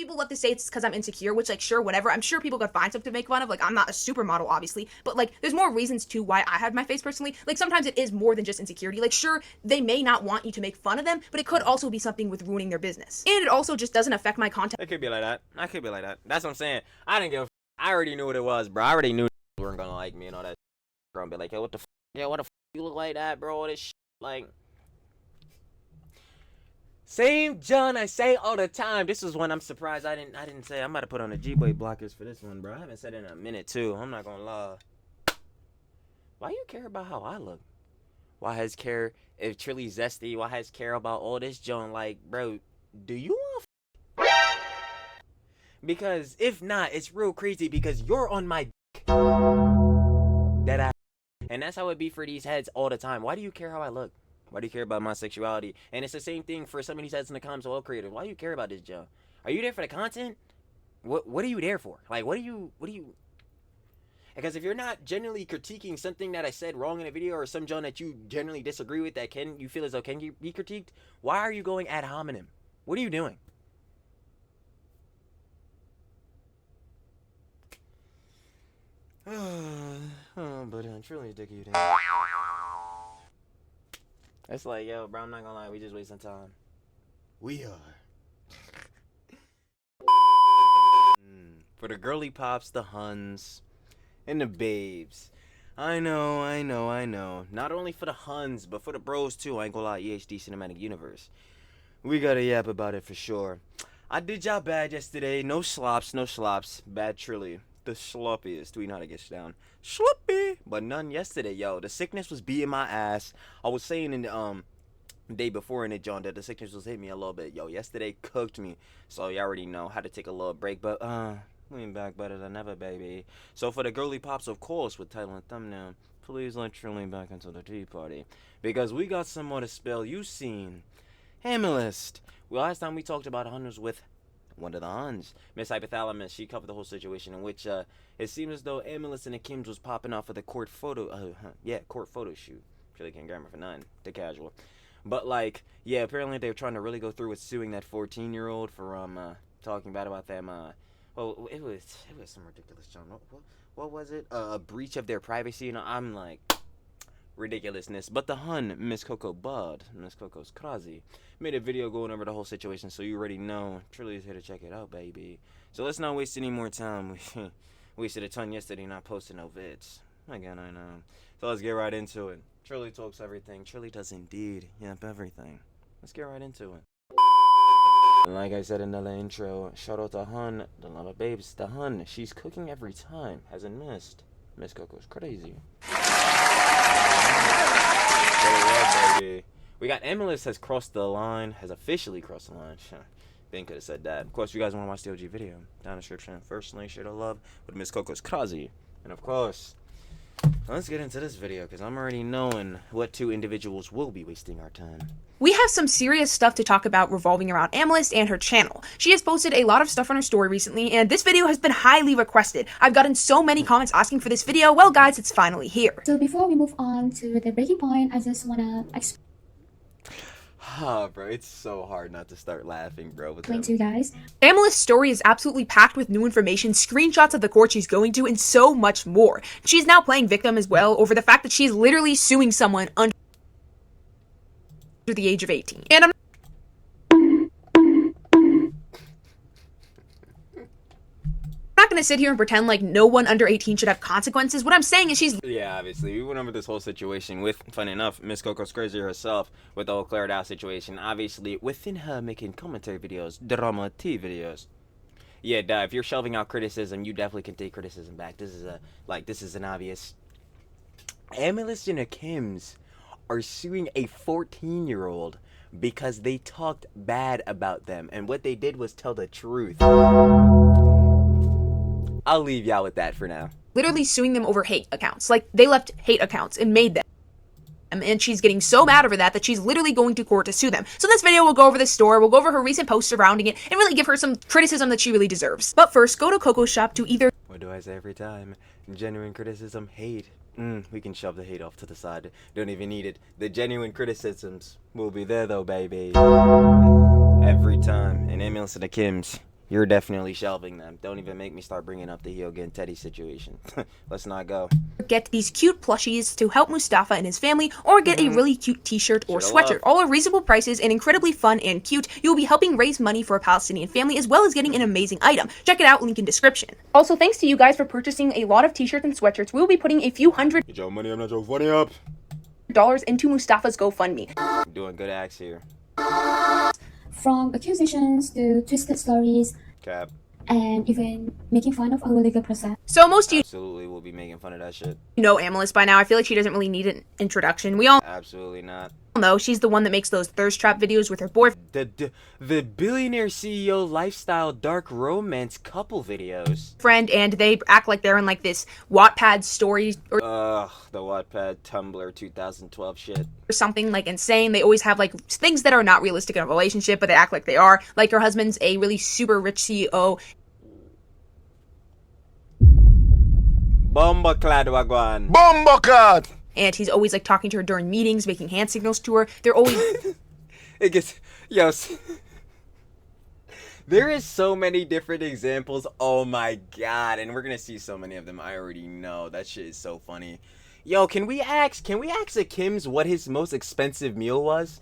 people love to say it's because I'm insecure, which, like, sure, whatever. I'm sure people could find something to make fun of. Like, I'm not a supermodel, obviously, but, like, there's more reasons to why I have my face personally. Like, sometimes it is more than just insecurity. Like, sure, they may not want you to make fun of them, but it could also be something with ruining their business. And it also just doesn't affect my content. It could be like that. I could be like that. That's what I'm saying. I didn't give a I already knew what it was, bro. I already knew they weren't gonna like me and all that. Bro, be like, yo, what the yeah, what the you look like that, bro? This like. Same John I say all the time. This is one I'm surprised I didn't say. I'm about to put on the G-Boy blockers for this one, bro. I haven't said it in a minute too. I'm not gonna lie. Why you care about how I look? Why has care if Trilly zesty? Why has care about all this John? Like, bro, do you want? Because if not, it's real crazy because you're on my dick. And that's how it be for these heads all the time. Why do you care how I look? Why do you care about my sexuality? And it's the same thing for some of these heads in the comments of all creators. Why do you care about this, Joe? Are you there for the content? What are you there for? Like, what do you... Because if you're not genuinely critiquing something that I said wrong in a video or some John that you generally disagree with that you feel as though can be critiqued, why are you going ad hominem? What are you doing? But truly dick you down. It's like, yo, bro, I'm not gonna lie, we just wasting time. We are. For the girly pops, the huns, and the babes. I know. Not only for the huns, but for the bros too. I ain't gonna lie, EHD Cinematic Universe. We gotta yap about it for sure. I did y'all bad yesterday. No slops. Bad Trilly. The sloppiest. We know how to get down. Sloppy. But none yesterday, yo. The sickness was beating my ass. I was saying in the day before in it, John, that the sickness was hitting me a little bit. Yo, yesterday cooked me. So you already know how to take a little break. But we ain't back better than ever, baby. So for the girly pops, of course, with title and thumbnail, please let Trilly back into the tea party. Because we got some more to spill. You seen Aemilst. Well, last time we talked about hunters with one of the Huns, Miss Hypothalamus. She covered the whole situation in which it seemed as though Aemilst and the Kims was popping off of the court photo shoot. Really can't grammar for none. The casual. But like, yeah, apparently they were trying to really go through with suing that 14-year-old for talking bad about them. Oh, it was some ridiculous, John. What was it? A breach of their privacy. You know, I'm like, ridiculousness. But the Hun, Miss Coco Bud, Miss Coco's Krazi, made a video going over the whole situation, so you already know Trilly's here to check it out, baby. So let's not waste any more time. We wasted a ton yesterday not posting no vids. Again, I know. So let's get right into it. Trilly talks everything. Trilly does indeed yep everything. Let's get right into it. And like I said in the intro, shout out to Hun, the little babes, the Hun. She's cooking every time. Hasn't missed. Miss Coco's crazy. Baby. We got Aemilst has crossed the line, has officially crossed the line. Ben could have said that. Of course, if you guys want to watch the OG video, down in the description. First link, share the love with Miss Coco's Krazi. And of course, let's get into this video because I'm already knowing what two individuals will be wasting our time. We have some serious stuff to talk about revolving around Aemilst and her channel. She has posted a lot of stuff on her story recently, and this video has been highly requested. I've gotten so many comments asking for this video. Well, guys, it's finally here. So before we move on to the breaking point, I just wanna Bro, it's so hard not to start laughing, bro. explain to you guys. Aemilst's story is absolutely packed with new information, screenshots of the court she's going to, and so much more. She's now playing victim as well over the fact that she's literally suing someone under the age of 18. And I'm not gonna sit here and pretend like no one under 18 should have consequences. What I'm saying is she's... Yeah, obviously, we went over this whole situation with, funny enough, Miss Coco's Crazy herself with the whole cleared out situation. Obviously, within her making commentary videos, drama tea videos. Yeah, duh, if you're shelving out criticism, you definitely can take criticism back. This is an obvious... Aemilst and the Kims are suing a 14-year-old because they talked bad about them, and what they did was tell the truth. I'll leave y'all with that for now. Literally suing them over hate accounts. Like, they left hate accounts and made them. And she's getting so mad over that she's literally going to court to sue them. So in this video, we'll go over the story, we'll go over her recent posts surrounding it, and really give her some criticism that she really deserves. But first, go to Coco's shop to either... What do I say every time? Genuine criticism, hate. We can shove the hate off to the side. Don't even need it. The genuine criticisms will be there though, baby. Every time. And Aemilst and the Kims, You're definitely shelving them. Don't even make me start bringing up the Hyoga and Teddy situation. Let's not go. Get these cute plushies to help Mustafa and his family, or get a really cute t-shirt or Shirt of sweatshirt. love. All are reasonable prices and incredibly fun and cute. You'll be helping raise money for a Palestinian family as well as getting an amazing item. Check it out, link in description. Also, thanks to you guys for purchasing a lot of t-shirts and sweatshirts. We'll be putting a few $100 Get your money, I'm not your funny up. into Mustafa's GoFundMe. Doing good acts here. From accusations to twisted stories Cap. and even making fun of our legal process. So most of you Absolutely will be making fun of that shit. know Aemilst by now. I feel like she doesn't really need an introduction. We all Absolutely not. know she's the one that makes those thirst trap videos with her boyfriend, The billionaire CEO lifestyle dark romance couple videos. and they act like they're in like this Wattpad story or Ugh, the Wattpad Tumblr 2012 shit. something like insane. They always have like things that are not realistic in a relationship, but they act like they are. Like her husband's a really super rich CEO. Bombaclad wagwan. Bomboclat! And he's always like talking to her during meetings, making hand signals to her. They're always It gets there is so many different examples. Oh my god, and we're gonna see so many of them. I already know. That shit is so funny. Yo, can we ask Kim's what his most expensive meal was?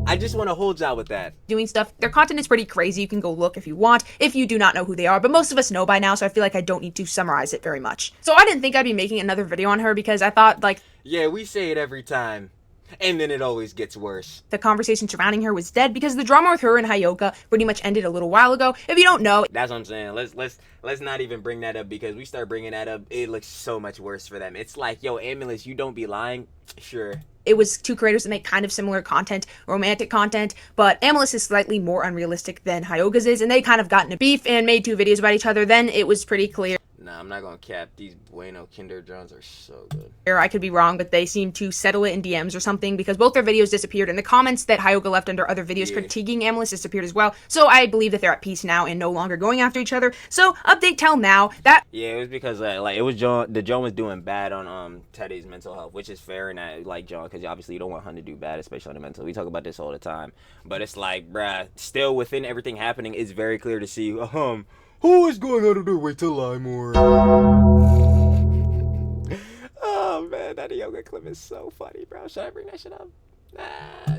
I just want to hold y'all with that. doing stuff. Their content is pretty crazy. You can go look if you want, if you do not know who they are, but most of us know by now, so I feel like I don't need to summarize it very much. So I didn't think I'd be making another video on her because I thought like Yeah, we say it every time, and then it always gets worse. the conversation surrounding her was dead because the drama with her and Hyoga pretty much ended a little while ago. If you don't know, That's what I'm saying. Let's not even bring that up, because we start bringing that up, it looks so much worse for them. It's like, yo, Aemilst, you don't be lying. Sure. it was two creators that make kind of similar content, romantic content, but Aemilst is slightly more unrealistic than Hyoga's is, and they kind of got in a beef and made two videos about each other. Then it was pretty clear. Nah, I'm not gonna cap. These Bueno Kinder drones are so good. I could be wrong, but they seemed to settle it in DMs or something because both their videos disappeared, and the comments that Hyoga left under other videos critiquing Aemilst disappeared as well. So I believe that they're at peace now and no longer going after each other. So update till now that Yeah, it was because like it was John. The John was doing bad on Teddy's mental health, which is fair, and I like John because obviously you don't want him to do bad, especially on the mental. We talk about this all the time, but it's like, bruh, still within everything happening, it's very clear to see who is going on to do. Wait till I more. Oh man, that Hyoga clip is so funny, bro. Should I bring that shit up?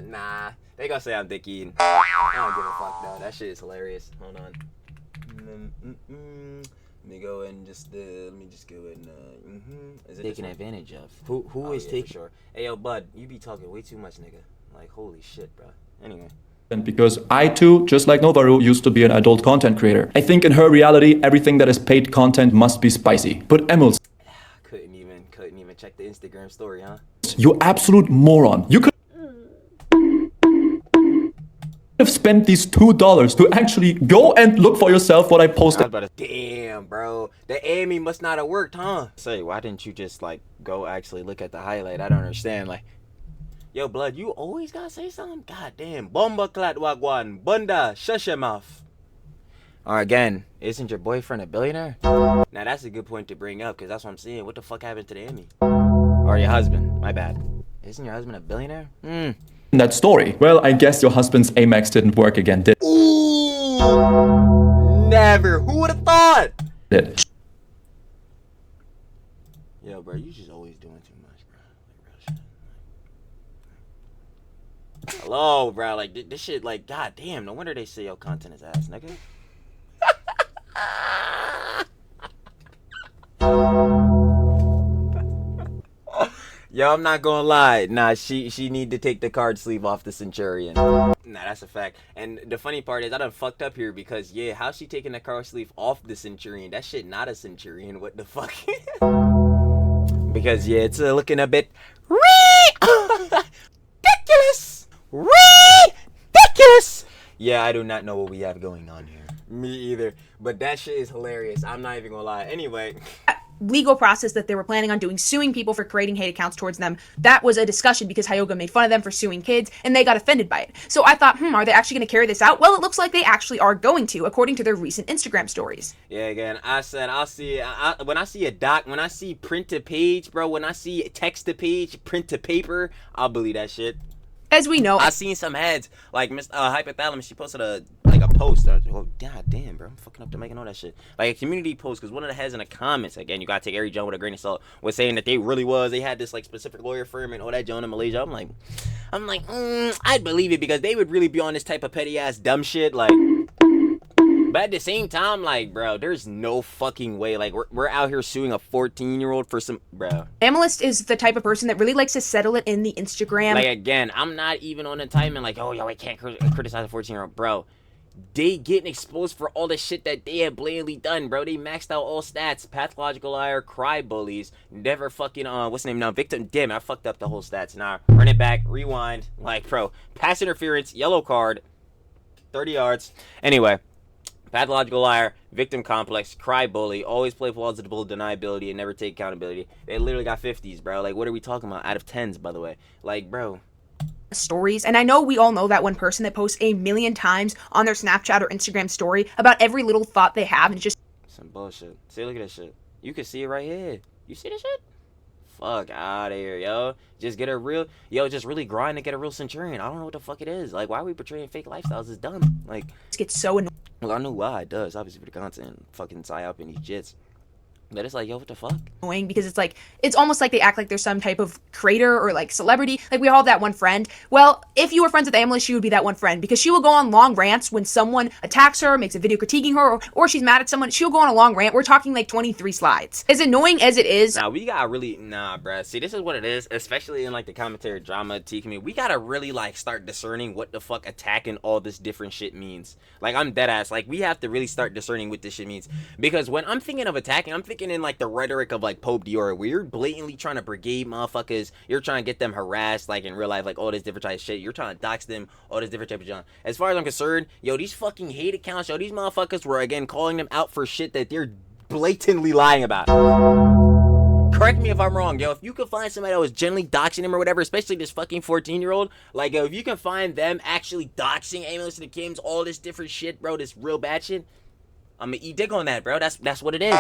Nah. They gonna say I'm dick eating. I don't give a fuck though. That shit is hilarious. Hold on. Let me go and just let me just go and Is it taking advantage of? Who is taking? Sure. Hey yo, bud, you be talking way too much, nigga. Like holy shit, bro. Anyway. Because I too, just like Novaru, used to be an adult content creator. I think in her reality, everything that is paid content must be spicy. But Aemilst, Couldn't even check the Instagram story, huh? you absolute moron. You could have spent these $2 to actually go and look for yourself what I posted. Damn, bro. The Amy must not have worked, huh? Say, why didn't you just like go actually look at the highlight? I don't understand. Like, yo, blood, you always gotta say something? God damn. Bomba clat wagwan. Bunda, shush your mouth. Again, isn't your boyfriend a billionaire? Now that's a good point to bring up, because that's what I'm saying. What the fuck happened to the Emmy? Or your husband, my bad. Isn't your husband a billionaire? That story. Well, I guess your husband's Amex didn't work again, did Ooh, never. Who would have thought? it? Yo, bro, you just always doing too much, bro. Like, real shit. Hello, bro. Like, this shit, like, god damn. No wonder they say your content is ass, nigga. Yo, I'm not gonna lie. Nah, she need to take the card sleeve off the Centurion. Nah, that's a fact. And the funny part is I done fucked up here because, yeah, how's she taking the card sleeve off the Centurion? That shit not a Centurion. What the fuck? Because, yeah, it's looking a bit ridiculous. Ridiculous. Yeah, I do not know what we have going on here. Me either. But that shit is hilarious. I'm not even gonna lie. Anyway. legal process that they were planning on doing, suing people for creating hate accounts towards them. That was a discussion because Hyoga made fun of them for suing kids, and they got offended by it. So I thought, are they actually going to carry this out? Well, it looks like they actually are going to, according to their recent Instagram stories. Yeah, again, I said I'll see. When I see a doc, when I see print to page, bro, when I see text to page, print to paper, I'll believe that shit. As we know, I seen some heads like Miss Hypothalamus. She posted a post. Oh god damn, bro, I'm fucking up to making all that shit. Like a community post, because one of the heads in the comments, again, you gotta take every Joan with a grain of salt, was saying that they had this like specific lawyer firm and all that Joan in Malaysia. I'm like, I'd believe it, because they would really be on this type of petty ass dumb shit, like. But at the same time, like, bro, there's no fucking way. Like, we're out here suing a 14-year-old for some, bro. Aemilst is the type of person that really likes to settle it in the Instagram. Like, again, I'm not even on the time and like, oh, yo, I can't criticize a 14-year-old, bro. They getting exposed for all the shit that they have blatantly done, bro. They maxed out all stats. Pathological liar, cry bullies, never fucking, what's the name now? Victim, damn, I fucked up the whole stats. Now, run it back, rewind. Like, bro, pass interference, yellow card, 30 yards. Anyway. Pathological liar, victim complex, cry bully, always play plausible deniability and never take accountability. They literally got 50s, bro. Like, what are we talking about? Out of 10s, by the way. Like, bro. Stories, and I know we all know that one person that posts a million times on their Snapchat or Instagram story about every little thought they have, and it's just some bullshit. See, look at this shit. You can see it right here. You see this shit? Fuck out of here, yo. Just get a real, just really grind to get a real centurion. I don't know what the fuck it is. Like, why are we portraying fake lifestyles? It's dumb. Like, it gets so annoying. Well, I know why it does, obviously, for the content, fucking psyop and these jits. But it's like, yo, what the fuck? Because it's like, it's almost like they act like there's some type of creator or like celebrity. Like, we all have that one friend. Well, if you were friends with Aemilst, she would be that one friend, because she will go on long rants when someone attacks her, makes a video critiquing her, or she's mad at someone. She'll go on a long rant. We're talking like 23 slides. As annoying as it is. Nah, we gotta really, bruh. See, this is what it is, especially in like the commentary drama T community. We gotta really like start discerning what the fuck attacking all this different shit means. Like, I'm dead ass. Like, we have to really start discerning what this shit means. Because when I'm thinking of attacking, I'm thinking in like the rhetoric of like Pope Dior, where you're blatantly trying to brigade motherfuckers, you're trying to get them harassed, like in real life, like all this different type of shit, you're trying to dox them, all this different type of junk. As far as I'm concerned, yo, these fucking hate accounts, yo, these motherfuckers were again calling them out for shit that they're blatantly lying about. Correct me if I'm wrong, yo. If you can find somebody that was generally doxing him or whatever, especially this fucking 14-year-old, like, yo, if you can find them actually doxing Aemilst and the Kims, all this different shit, bro, this real bad shit, I'm gonna eat dick on that, bro. That's what it is.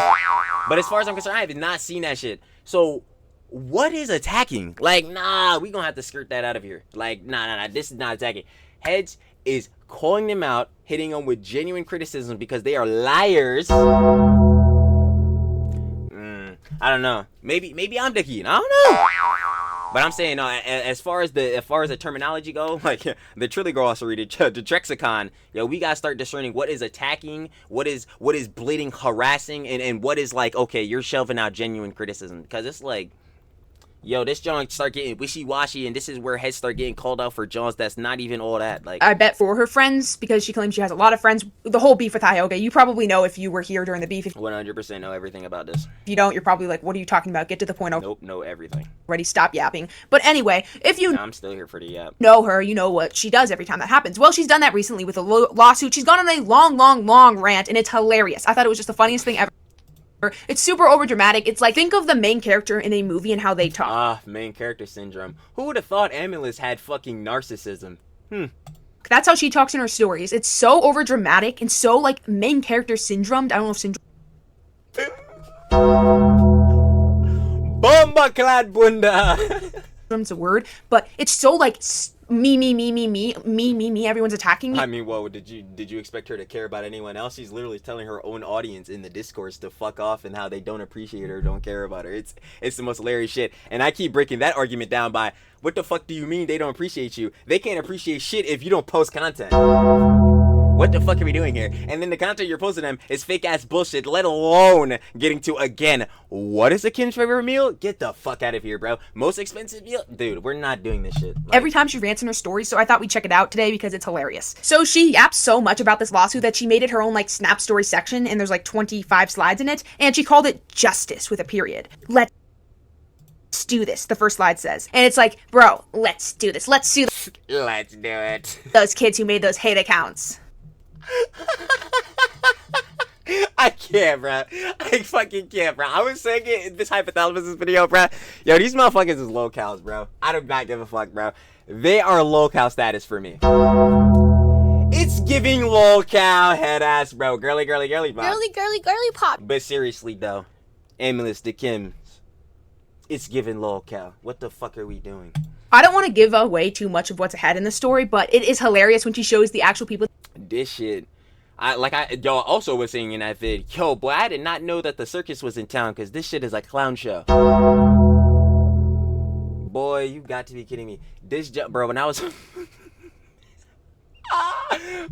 But as far as I'm concerned, I have not seen that shit. So, what is attacking? Like, nah, we gonna have to skirt that out of here. Like, nah, this is not attacking. Heads is calling them out, hitting them with genuine criticism because they are liars. I don't know. Maybe I'm Dickie. I don't know. But I'm saying, as far as the terminology go, like the Trilly Glossary, the Trexicon, yo, we gotta start discerning what is attacking, what is bleeding, harassing, and what is like, okay, you're shelving out genuine criticism, because it's like, yo, this junk start getting wishy-washy, and this is where heads start getting called out for Johns that's not even all that. Like, I bet for her friends, because she claims she has a lot of friends, the whole beef with Hyoga, you probably know if you were here during the beef. If 100% know everything about this. If you don't, you're probably like, what are you talking about? Get to the point. Nope, know everything. Already, stop yapping. But anyway, if you I'm still here for the yap. Know her, you know what she does every time that happens. Well, she's done that recently with a lawsuit. She's gone on a long rant, and it's hilarious. I thought it was just the funniest thing ever. It's super over dramatic. It's like, think of the main character in a movie and how they talk. Main character syndrome. Who would have thought Aemilst had fucking narcissism? That's how she talks in her stories. It's so over dramatic and so like main character syndromed. I don't know if syndrome. Bomba clad bunda. It's a word, but it's so like me. Everyone's attacking me. I mean, whoa, did you expect her to care about anyone else? She's literally telling her own audience in the discourse to fuck off and how they don't appreciate her, don't care about her. It's the most hilarious shit. And I keep breaking that argument down by, what the fuck do you mean they don't appreciate you? They can't appreciate shit if you don't post content. What the fuck are we doing here? And then the content you're posting them is fake ass bullshit, let alone getting to, again, what is a Kim's favorite meal? Get the fuck out of here, bro. Most expensive meal? Dude, we're not doing this shit. Like, every time she rants in her stories, so I thought we'd check it out today because it's hilarious. So she yaps so much about this lawsuit that she made it her own like Snap story section, and there's like 25 slides in it, and she called it Justice with a period. Let's do this, the first slide says. And it's like, bro, let's do this. Let's sue let's do it. Those kids who made those hate accounts. I can't, bro. I fucking can't, bro. I was saying it in this hypothalamus video, bro. Yo, these motherfuckers is low-cows, bro. I do not give a fuck, bro. They are low-cow status for me. It's giving low-cow head-ass, bro. Girly pop. Girly pop. But seriously, though, Aemilst, the Kims, it's giving low-cow. What the fuck are we doing? I don't want to give away too much of what's ahead in the story, but it is hilarious when she shows the actual people. This shit. Y'all also was saying in that vid, yo, boy, I did not know that the circus was in town, because this shit is a clown show. Boy, you got to be kidding me. Bro, when I was...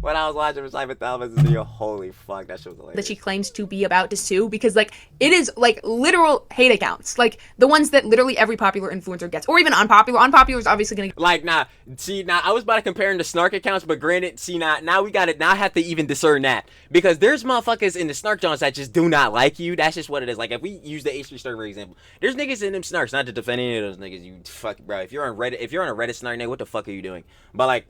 when I was watching Preciate Thomas' video, holy fuck, that shit was hilarious. That she claims to be about to sue, because like it is like literal hate accounts, like the ones that literally every popular influencer gets, or even unpopular. Unpopular is obviously gonna like now I was about to compare them to snark accounts, but granted, now we got it. Now I have to even discern that, because there's motherfuckers in the snark joints that just do not like you. That's just what it is. Like if we use the H3 snark for example, there's niggas in them snarks, not to defend any of those niggas. You fuck, bro. If you're on a Reddit snark nigga, what the fuck are you doing? But like,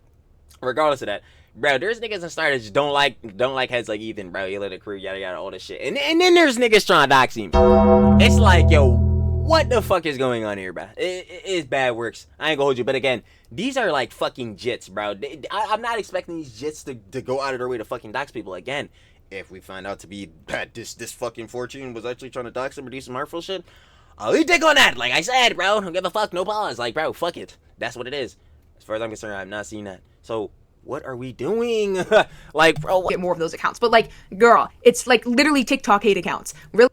regardless of that, bro, there's niggas in Star that just don't like heads like Ethan, bro. You let the crew, yada yada, all this shit. And then there's niggas trying to dox him. It's like, yo, what the fuck is going on here, bro? It's bad works. I ain't gonna hold you, but again, these are like fucking jits, bro. I'm not expecting these jits to go out of their way to fucking dox people. Again, if we find out to be that this fucking Fortune was actually trying to dox him or do some harmful shit, I'll leave dick on that. Like I said, bro, don't give a fuck, no pause. Like, bro, fuck it. That's what it is. As far as I'm concerned, I've not seen that. So what are we doing? Like, bro, get more of those accounts. But like, girl, it's like literally TikTok hate accounts. Really?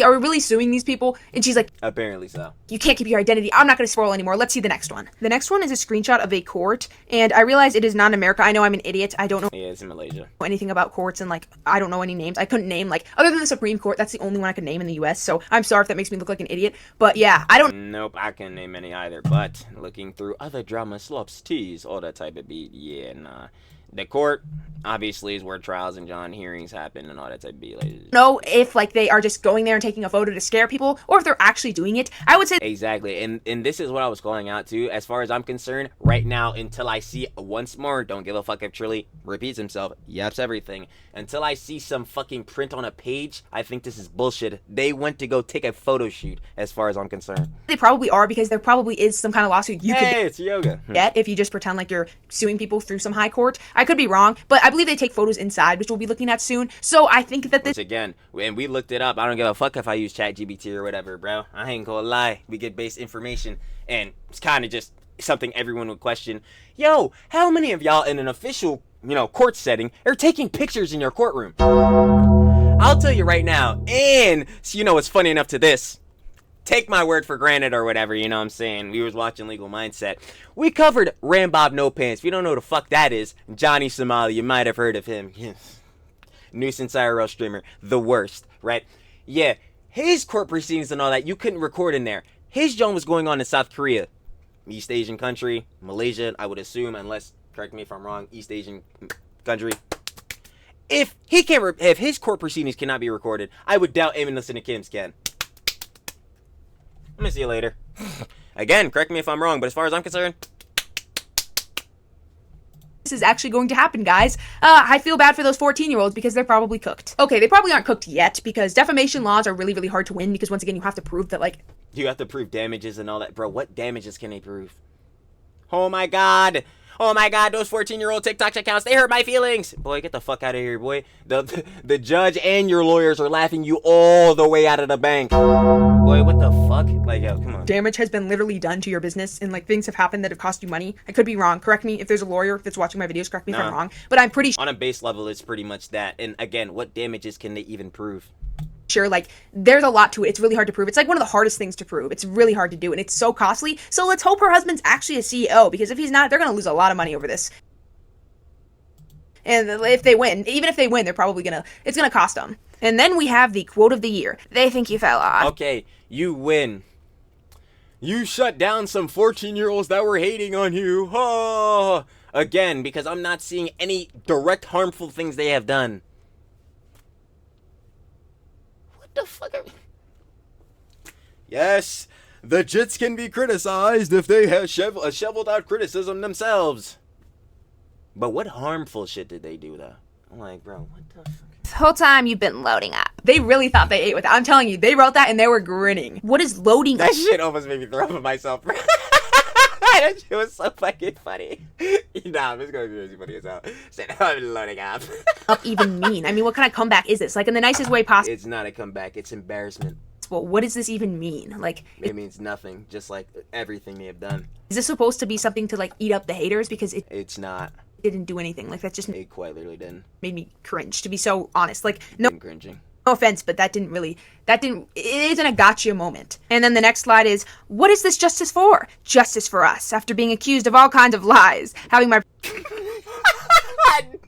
Are we really suing these people? And she's like, apparently so. You can't keep your identity. I'm not going to spoil anymore. Let's see the next one. The next one is a screenshot of a court, and I realize it is not in America. I know I'm an idiot. I don't know Yeah, it's in Malaysia. anything about courts, and like I don't know any names. I couldn't name, like, other than the Supreme Court. That's the only one I could name in the US. So I'm sorry if that makes me look like an idiot. But yeah, I don't. Nope, I can't name any either. But looking through other drama, slops, teas, all that type of beat. Yeah, nah. The court obviously is where trials and John hearings happen and all that type of beat. Like, know if like they are just going there and taking a photo to scare people, or if they're actually doing it. I would say exactly, and this is what I was calling out to. As far as I'm concerned, right now, until I see once more, don't give a fuck if Trilly repeats himself, yaps everything. Until I see some fucking print on a page, I think this is bullshit. They went to go take a photo shoot, as far as I'm concerned. they probably are, because there probably is some kind of lawsuit you could It's Hyoga. get if you just pretend like you're suing people through some high court. I could be wrong, but I believe they take photos inside, which we'll be looking at soon. So I think that this Which again, when we looked it up, I don't give a fuck if I use ChatGPT or whatever, bro. I ain't gonna lie. We get base information, and it's kind of just something everyone would question. Yo, how many of y'all in an official, court setting are taking pictures in your courtroom? I'll tell you right now, and so it's funny enough to this. Take my word for granted or whatever, you know what I'm saying? We was watching Legal Mindset. We covered Rambob No Pants. If you don't know who the fuck that is, Johnny Somali, you might have heard of him. Nuisance IRL streamer, the worst, right? Yeah, his court proceedings and all that, you couldn't record in there. His joint was going on in South Korea, East Asian country, Malaysia, I would assume, unless, correct me if I'm wrong, East Asian country. If his court proceedings cannot be recorded, I would doubt Aemilst and Kim's can. I'm gonna see you later. Again, correct me if I'm wrong, but as far as I'm concerned, this is actually going to happen, guys. I feel bad for those 14-year-olds because they're probably cooked. Okay, they probably aren't cooked yet, because defamation laws are really, really hard to win, because once again, you have to prove that, like, you have to prove damages and all that. Bro, what damages can they prove? Oh my god, those 14-year-old TikTok accounts, they hurt my feelings. Boy, get the fuck out of here, boy. The judge and your lawyers are laughing you all the way out of the bank. Boy, what the fuck? Like, yo, come on. damage has been literally done to your business, and like things have happened that have cost you money. I could be wrong. Correct me if there's a lawyer that's watching my videos. Correct me if I'm wrong. But I'm pretty on a base level, it's pretty much that. And again, what damages can they even prove? sure, like, there's a lot to it. It's really hard to prove. It's like one of the hardest things to prove. It's really hard to do, and it's so costly. So let's hope her husband's actually a CEO, because if he's not, they're gonna lose a lot of money over this. And if they win, even if they win, they're probably it's gonna cost them. And then we have the quote of the year. They think you fell off. Okay, you win. You shut down some 14-year-olds that were hating on you. Oh, again, because I'm not seeing any direct harmful things they have done. What the fuck are... Yes, the jits can be criticized if they have shoveled out criticism themselves. But what harmful shit did they do, though? I'm like, bro, what the fuck? This whole time you've been loading up. They really thought they ate with it. I'm telling you, they wrote that and they were grinning. What is loading? That shit almost made me throw up at myself. That shit was so fucking funny. Nah, I'm just gonna be really funny as hell. Said, I'm loading up. Up even mean? I mean, what kind of comeback is this? Like, in the nicest way possible. It's not a comeback, it's embarrassment. well, what does this even mean? Like, It means nothing, just like everything they have done. is this supposed to be something to like eat up the haters? Because it It's not. didn't do anything. Like, that just It quite literally didn't. made me cringe, to be so honest. Like, no I'm cringing. offense, but it isn't a gotcha moment. And then the next slide is, what is this justice for? Justice for us, after being accused of all kinds of lies, having my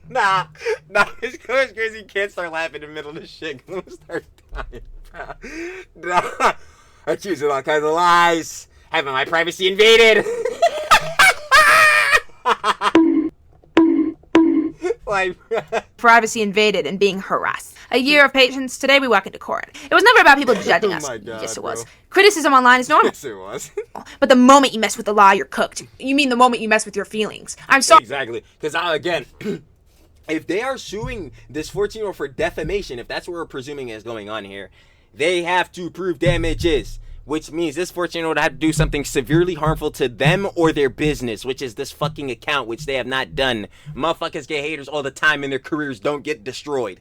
Nah, it's crazy. You can't start laughing in the middle of this shit. I'm gonna start dying, bro. Nah, accused of all kinds of lies, having my privacy invaded. Like, privacy invaded and being harassed. A year of patience. Today we walk into court. It was never about people judging us. my God, Yes, it was. bro. Criticism online is normal. yes, it was. But the moment you mess with the law, you're cooked. You mean the moment you mess with your feelings. I'm sorry. Exactly. Because again, if they are suing this 14-year-old for defamation, if that's what we're presuming is going on here, they have to prove damages, which means this 14-year-old had to do something severely harmful to them or their business, which is this fucking account, which they have not done. Motherfuckers get haters all the time and their careers don't get destroyed.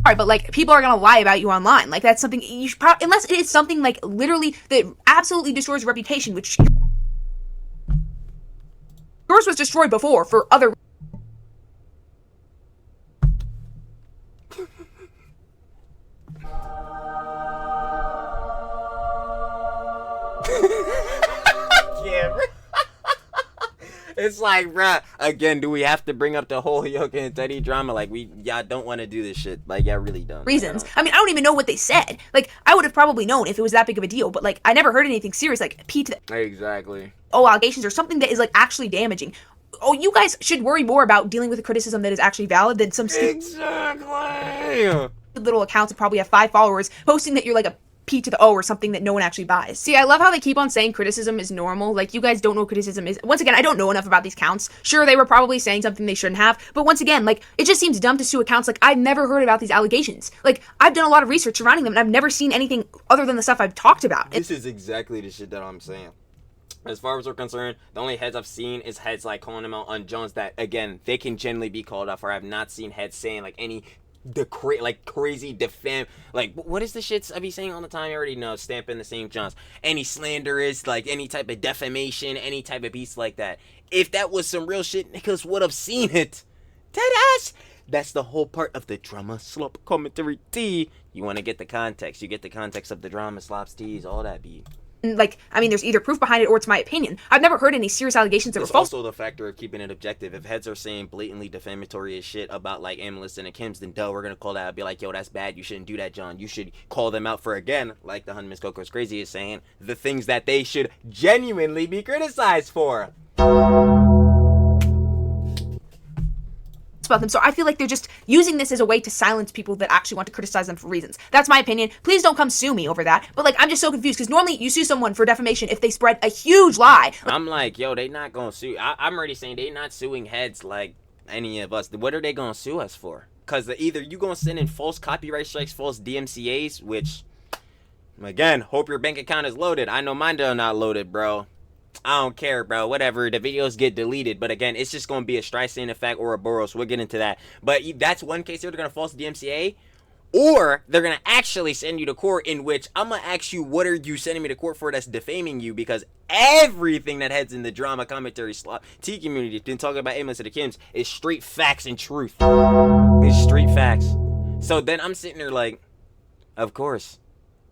But like, people are gonna lie about you online. Like, that's something you should probably, unless it is something like literally that absolutely destroys your reputation, which yours was destroyed before for other. Yeah, it's like, bruh, again, do we have to bring up the whole Hyoga and Teddy drama? Like, y'all don't want to do this shit. Like, y'all really don't. Reasons. I mean, I don't even know what they said. Like, I would have probably known if it was that big of a deal, but like, I never heard anything serious like P to the Exactly. allegations or something that is like actually damaging. Oh, you guys should worry more about dealing with a criticism that is actually valid than some stupid Exactly. little accounts that probably have 5 followers posting that you're like a P to the O or something that no one actually buys. See, I love how they keep on saying criticism is normal. Like, you guys don't know what criticism is. Once again, I don't know enough about these counts. Sure, they were probably saying something they shouldn't have, but once again, like, it just seems dumb to sue accounts. Like, I've never heard about these allegations. Like, I've done a lot of research surrounding them, and I've never seen anything other than the stuff I've talked about. This is exactly the shit that I'm saying. As far as we're concerned, the only heads I've seen is heads like calling them out on Jones that, again, they can generally be called out for. I have not seen heads saying like any crazy defam, like, what is the shits I be saying all the time? I already know, stamping the same Johns. Any slanderous, like any type of defamation, any type of piece like that. If that was some real shit, niggas would have seen it. Deadass. That's the whole part of the drama slop commentary tea. You want to get the context. You get the context of the drama slops teas, all that be. Like, I mean, there's either proof behind it or it's my opinion. I've never heard any serious allegations that were There's false. also the factor of keeping it objective. If heads are saying blatantly defamatory as shit about like Aemilst and the Kims, then duh, we're gonna call that. Be like, yo, that's bad. You shouldn't do that, John. You should call them out for, again, like the Hun Miss Coco's Crazy is saying, the things that they should genuinely be criticized for. About them. So I feel like they're just using this as a way to silence people that actually want to criticize them for reasons. That's my opinion. Please don't come sue me over that. But like, I'm just so confused because normally you sue someone for defamation if they spread a huge lie. I'm like, yo, they not gonna sue. I'm already saying they not suing heads like any of us. What are they gonna sue us for? Because either you gonna send in false copyright strikes, false DMCAs, which, again, hope your bank account is loaded. I know mine are not loaded, bro. I don't care, bro. Whatever. The videos get deleted. But again, it's just going to be a Streisand effect or a Boros. We'll get into that. But that's one case here. They're going to false DMCA. Or they're going to actually send you to court, in which I'm going to ask you, what are you sending me to court for that's defaming you? Because everything that heads in the drama commentary slot T community been talking about Aemilst and the Kims is straight facts and truth. It's straight facts. So then I'm sitting there like, of course.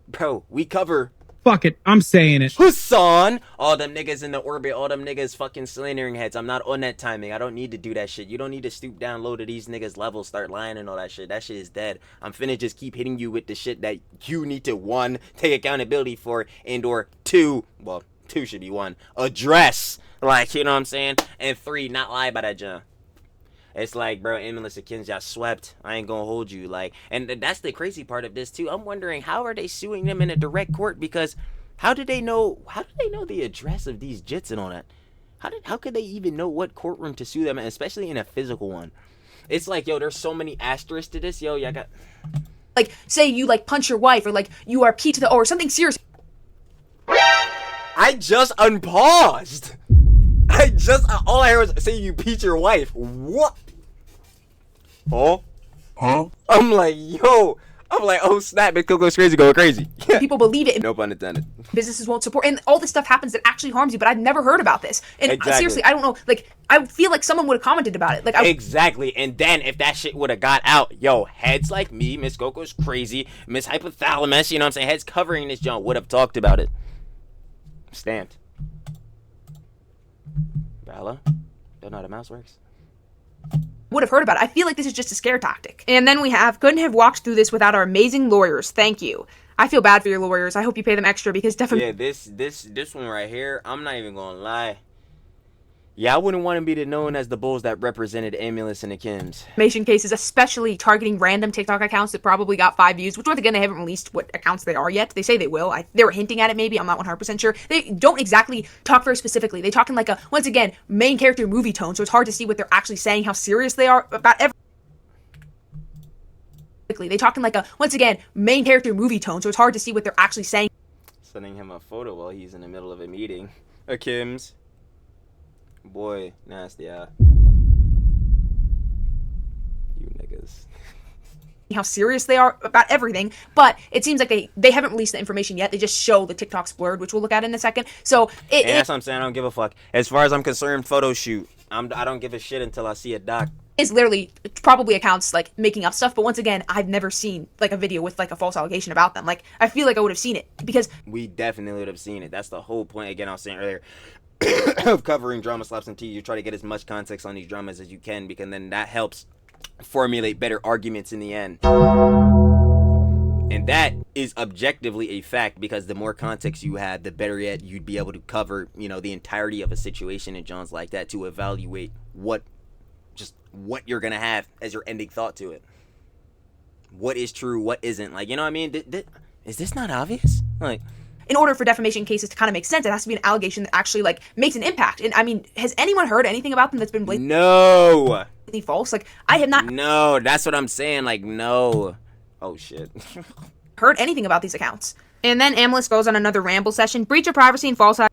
Bro, we cover... Fuck it, I'm saying it. Hassan! All them niggas in the orbit, all them niggas fucking slandering heads. I'm not on that timing. I don't need to do that shit. You don't need to stoop down low to these niggas' levels, start lying and all that shit. That shit is dead. I'm finna just keep hitting you with the shit that you need to, 1, take accountability for, and or 2, well, 2 should be 1, address. Like, you know what I'm saying? And 3, not lie about that junk. It's like, bro, Aemilst and Kims got swept. I ain't gonna hold you. Like, and that's the crazy part of this too. I'm wondering, how are they suing them in a direct court? Because how do they know the address of these jits and all that? How could they even know what courtroom to sue them in, especially in a physical one? It's like, yo, there's so many asterisks to this. Yo, y'all got, Like, say you like punch your wife, or like you are P to the O, or something serious. I just unpaused. All I heard was say you beat your wife. What? Oh, I'm like, yo. I'm like, oh snap, it goes crazy, going crazy. People believe it. No pun intended. Businesses won't support, and all this stuff happens that actually harms you, but I've never heard about this. And Exactly. seriously, I don't know, like, I feel like someone would have commented about it. Like, Exactly. And then if that shit would have got out, yo, heads like me, Miss Coco's crazy, Miss Hypothalamus, you know what I'm saying, heads covering this junk would have talked about it. Stamped. Hello? Don't know how the mouse works. would have heard about it. I feel like this is just a scare tactic. And then we have, couldn't have walked through this without our amazing lawyers. Thank you. I feel bad for your lawyers. I hope you pay them extra because definitely. Yeah, this one right here, I'm not even gonna lie. Yeah, I wouldn't want to be known as the bulls that represented Aemilst and the Kims. Defamation cases, especially targeting random TikTok accounts that probably got 5 views, which once again, they haven't released what accounts they are yet. They say they will. They were hinting at it maybe. I'm not 100% sure. They don't exactly talk very specifically. They talk in like a, once again, main character movie tone, so it's hard to see what they're actually saying, how serious they are about everything. They talk in like a, once again, main character movie tone, so it's hard to see what they're actually saying. Sending him a photo while he's in the middle of a meeting. Kims. Boy, nasty, You niggas. How serious they are about everything, but it seems like they haven't released the information yet. They just show the TikTok's blurred, which we'll look at in a second. So that's what I'm saying. I don't give a fuck. As far as I'm concerned, photo shoot. I don't give a shit until I see a doc. Is literally probably accounts like making up stuff, but once again, I've never seen like a video with like a false allegation about them. Like I feel like I would have seen it because we definitely would have seen it. That's the whole point. Again, I was saying earlier. Of covering drama slaps and tea, you try to get as much context on these dramas as you can, because then that helps formulate better arguments in the end. And that is objectively a fact, because the more context you had, the better yet you'd be able to cover, you know, the entirety of a situation in John's like that to evaluate what you're gonna have as your ending thought to it. What is true, what isn't. Like, you know what I mean? Is this not obvious? Like, in order for defamation cases to kind of make sense, it has to be an allegation that actually like makes an impact. And I mean, has anyone heard anything about them that's been blatantly false? Like I have not. No, that's what I'm saying. Like, no. Oh shit. Heard anything about these accounts. And then Aemilst goes on another ramble session. Breach of privacy and false on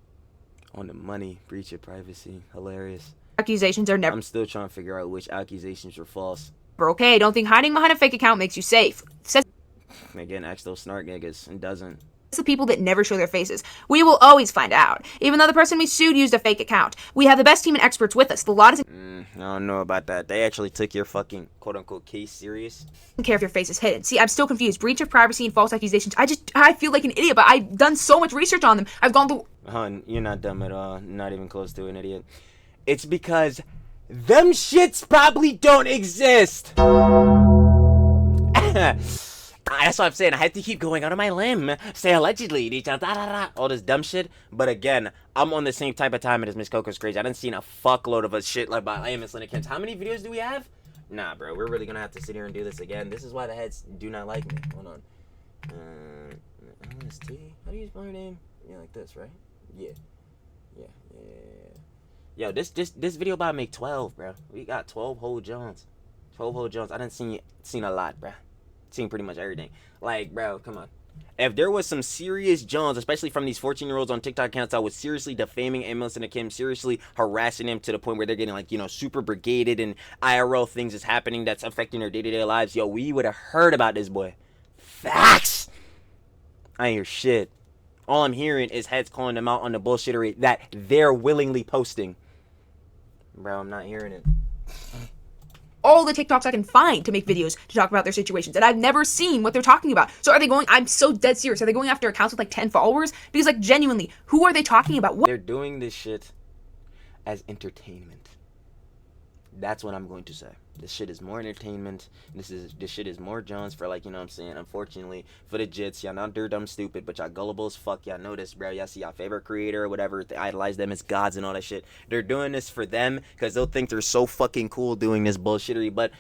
the money. Breach of privacy. Hilarious. Accusations are never. I'm still trying to figure out which accusations are false. Okay, don't think hiding behind a fake account makes you safe. Says again, ask those snark niggas and doesn't. The people that never show their faces. We will always find out. Even though the person we sued used a fake account. We have the best team of experts with us. The lot is I don't know about that. They actually took your fucking quote-unquote case serious. I don't care if your face is hidden. See, I'm still confused. Breach of privacy and false accusations. I feel like an idiot, but I've done so much research on them. I've gone through... Hun, you're not dumb at all. Not even close to an idiot. It's because them shits probably don't exist. That's what I'm saying. I had to keep going out on my limb. Say allegedly. All this dumb shit. But again, I'm on the same type of time as Miss Coco's crazy. I done seen a fuckload of a shit like by Aemilst and the Kims. How many videos do we have? Nah, bro. We're really gonna have to sit here and do this again. This is why the heads do not like me. Hold on. LST? How do you spell your name? Yeah, like this, right? Yeah. Yo, this video about to make 12, bro. We got 12 whole Johns. 12 whole Johns. I done seen a lot, bro. Seen pretty much everything. Like, bro, come on. If there was some serious Johns, especially from these 14-year-olds on TikTok accounts that was seriously defaming Aemilst and the Kim, seriously harassing them to the point where they're getting, like, you know, super brigaded and IRL things is happening that's affecting their day-to-day lives, yo, we would have heard about this boy. Facts! I ain't hear shit. All I'm hearing is heads calling them out on the bullshittery that they're willingly posting. Bro, I'm not hearing it. All the TikToks I can find to make videos to talk about their situations, and I've never seen what they're talking about. So are they going, I'm so dead serious, are they going after accounts with like 10 followers? Because like genuinely, who are they talking about? What? They're doing this shit as entertainment. That's what I'm going to say. This shit is more entertainment. This shit is more Jones for, like, you know what I'm saying? Unfortunately, for the jits, y'all not dumb stupid, but y'all gullible as fuck. Y'all know this, bro. Y'all see y'all favorite creator or whatever. They idolize them as gods and all that shit. They're doing this for them because they'll think they're so fucking cool doing this bullshittery. But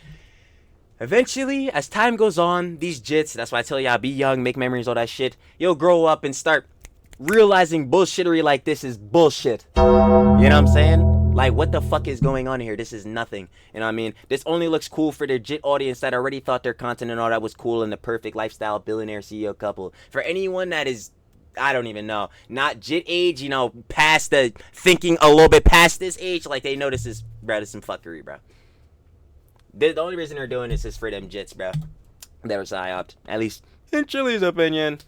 eventually, as time goes on, these jits, that's why I tell y'all, be young, make memories, all that shit. You'll grow up and start realizing bullshittery like this is bullshit. You know what I'm saying? Like, what the fuck is going on here? This is nothing. You know what I mean? This only looks cool for their jit audience that already thought their content and all that was cool and the perfect lifestyle billionaire CEO couple. For anyone that is, I don't even know, not jit age, you know, past the thinking a little bit past this age, like they know this is, bro, this is some fuckery, bro. The only reason they're doing this is for them jits, bro. That are psyoped, at least in Chili's opinion.